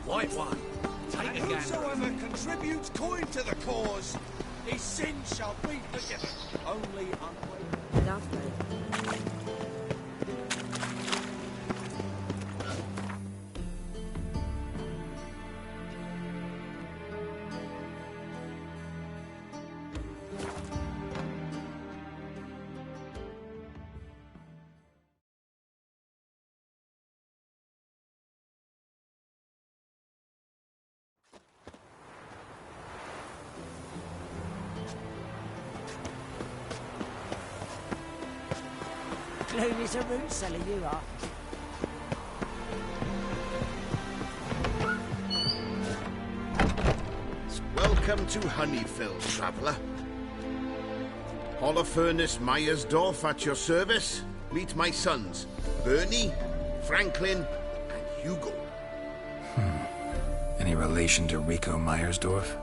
White one, take a gander. Whosoever contributes coin to the cause, his sins shall be forgiven. Only unwavering. Lovely. saloon is a root cellar, you are. Welcome to Honeyfield, traveller. Holofernes Meyersdorf at your service. Meet my sons, Bernie, Franklin, and Hugo. Any relation to Rico Meyersdorf?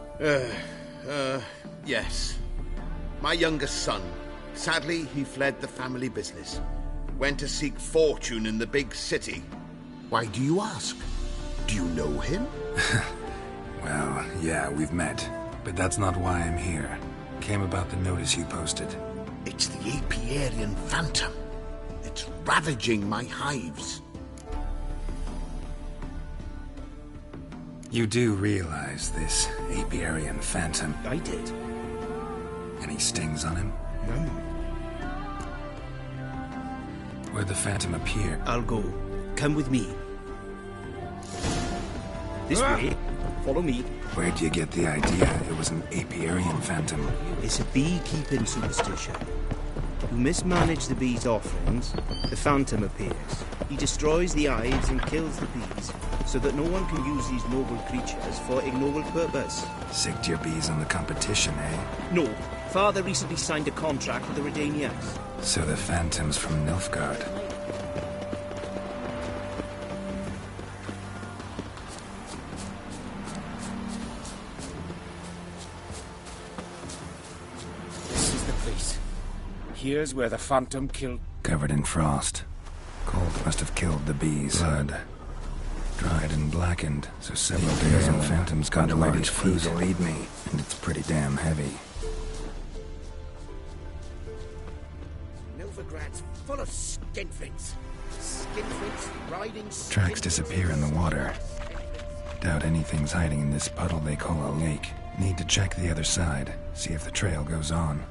Yes. My youngest son. Sadly, he fled the family business. Went to seek fortune in the big city. Why do you ask? Do you know him? Well, yeah, we've met. But that's not why I'm here. Came about the notice you posted. It's the Apiarian Phantom. It's ravaging my hives. You do realize this Apiarian Phantom? I did. Any stings on him? None. Where'd the Phantom appear? I'll go. Come with me. This way. Follow me. Where'd you get the idea it was an Apiarian Phantom? It's a beekeeping superstition. You mismanage the bees' offerings, the Phantom appears. He destroys the hives and kills the bees, so that no one can use these noble creatures for ignoble purpose. Sicked your bees on the competition, eh? No. Father recently signed a contract with the Redanians. So the Phantom's from Nilfgaard. This is the place. Here's where the Phantom killed... Covered in frost. Cold must have killed the bees. Blood. Dried and blackened, so several days and Phantom's got large food to eat me, and it's pretty damn heavy. Novigrad's full of skinflints. Skinflints riding... Tracks disappear in the water. Doubt anything's hiding in this puddle they call a lake. Need to check the other side, see if the trail goes on.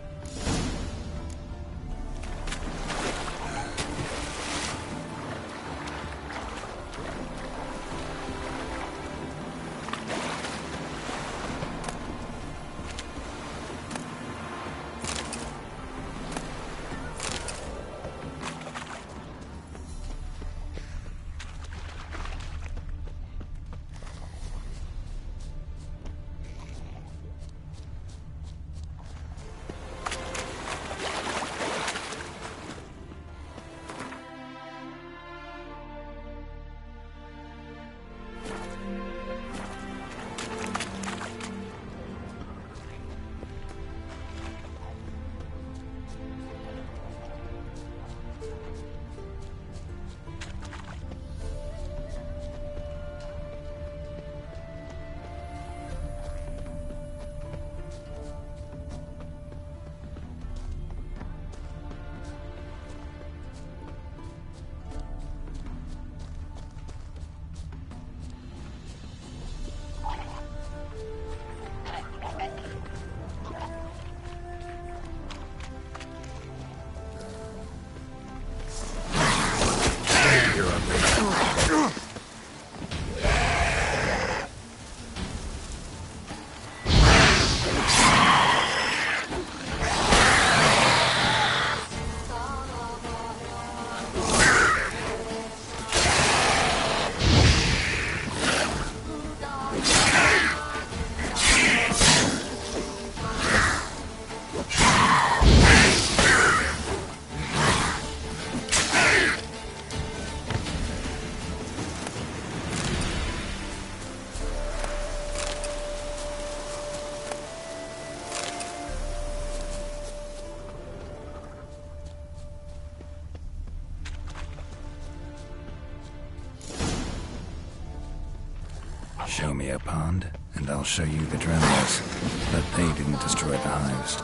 Show me a pond, and I'll show you the drowners. But they didn't destroy the hives.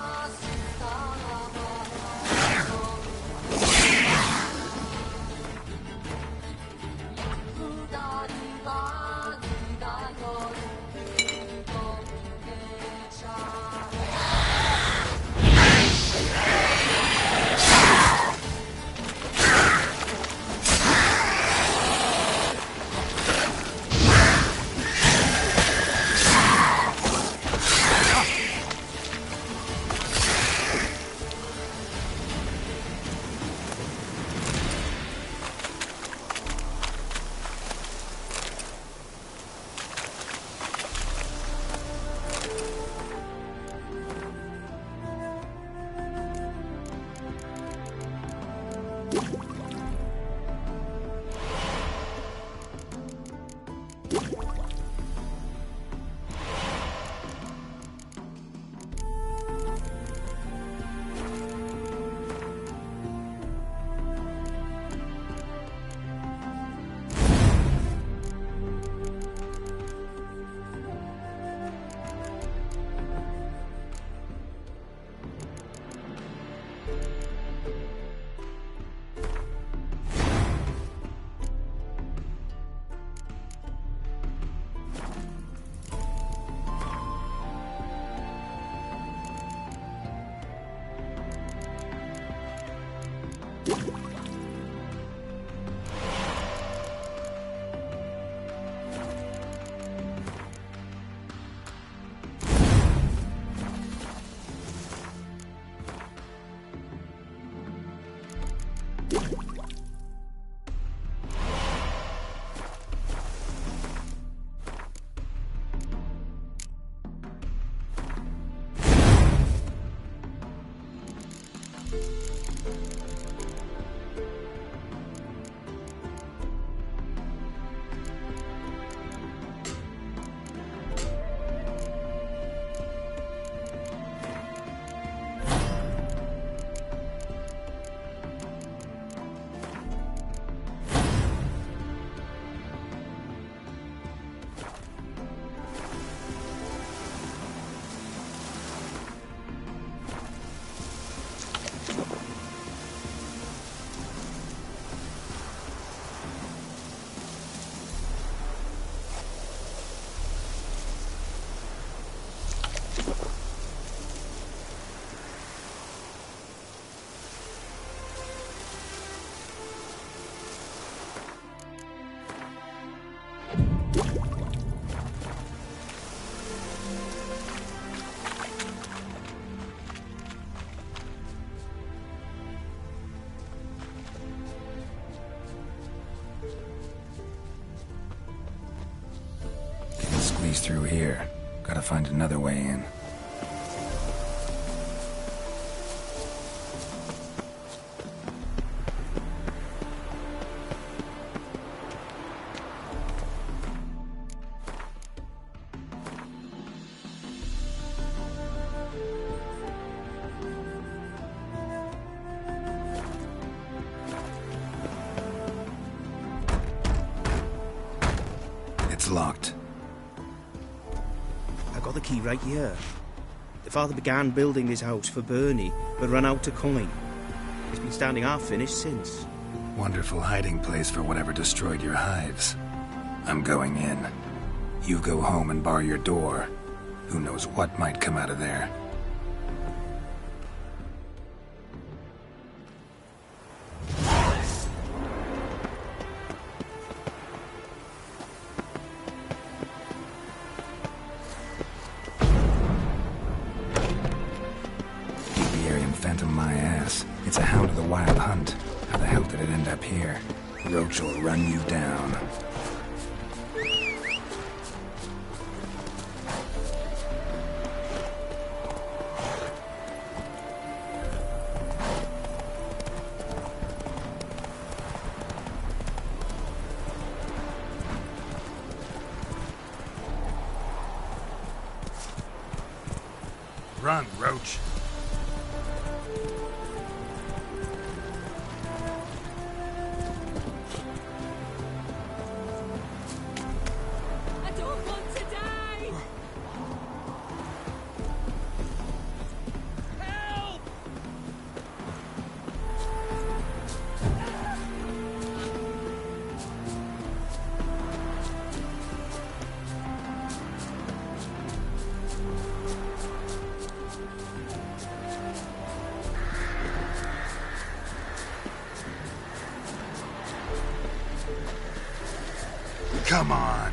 key's through here. Gotta find another way in. It's locked. I got the key right here. The father began building this house for Bernie, but ran out of coin. It's been standing half finished since. Wonderful hiding place for whatever destroyed your hives. I'm going in. You go home and bar your door. Who knows what might come out of there. Phantom my ass. It's a hound of the wild hunt. How the hell did it end up here? Roach will run you down. Run, Roach. Come on.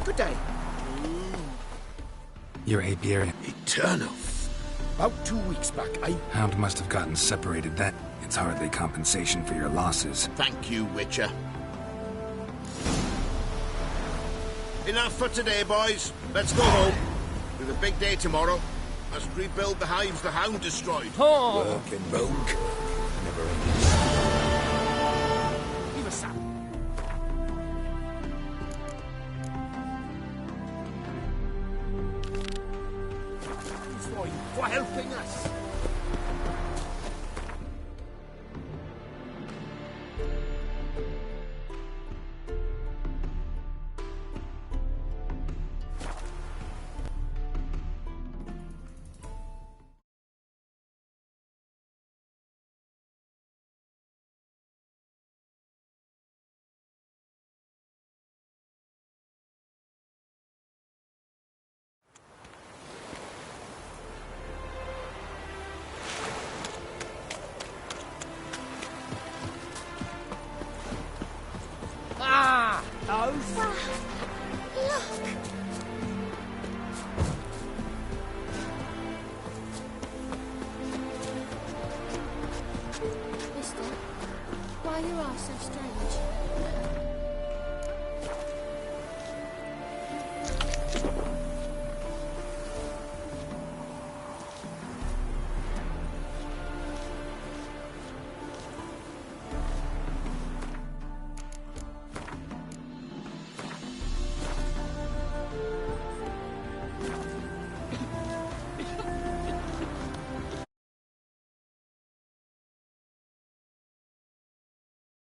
Good day. Your apiary. Eternal. About 2 weeks back, Hound must have gotten separated then. It's hardly compensation for your losses. Thank you, Witcher. Enough for today, boys. Let's go home. With a big day tomorrow. Must rebuild the hives the Hound destroyed. Oh. Working rogue. Never ends. Leave us up. For helping us. oath. Wow. Look! Mister, why are your eyes so strange?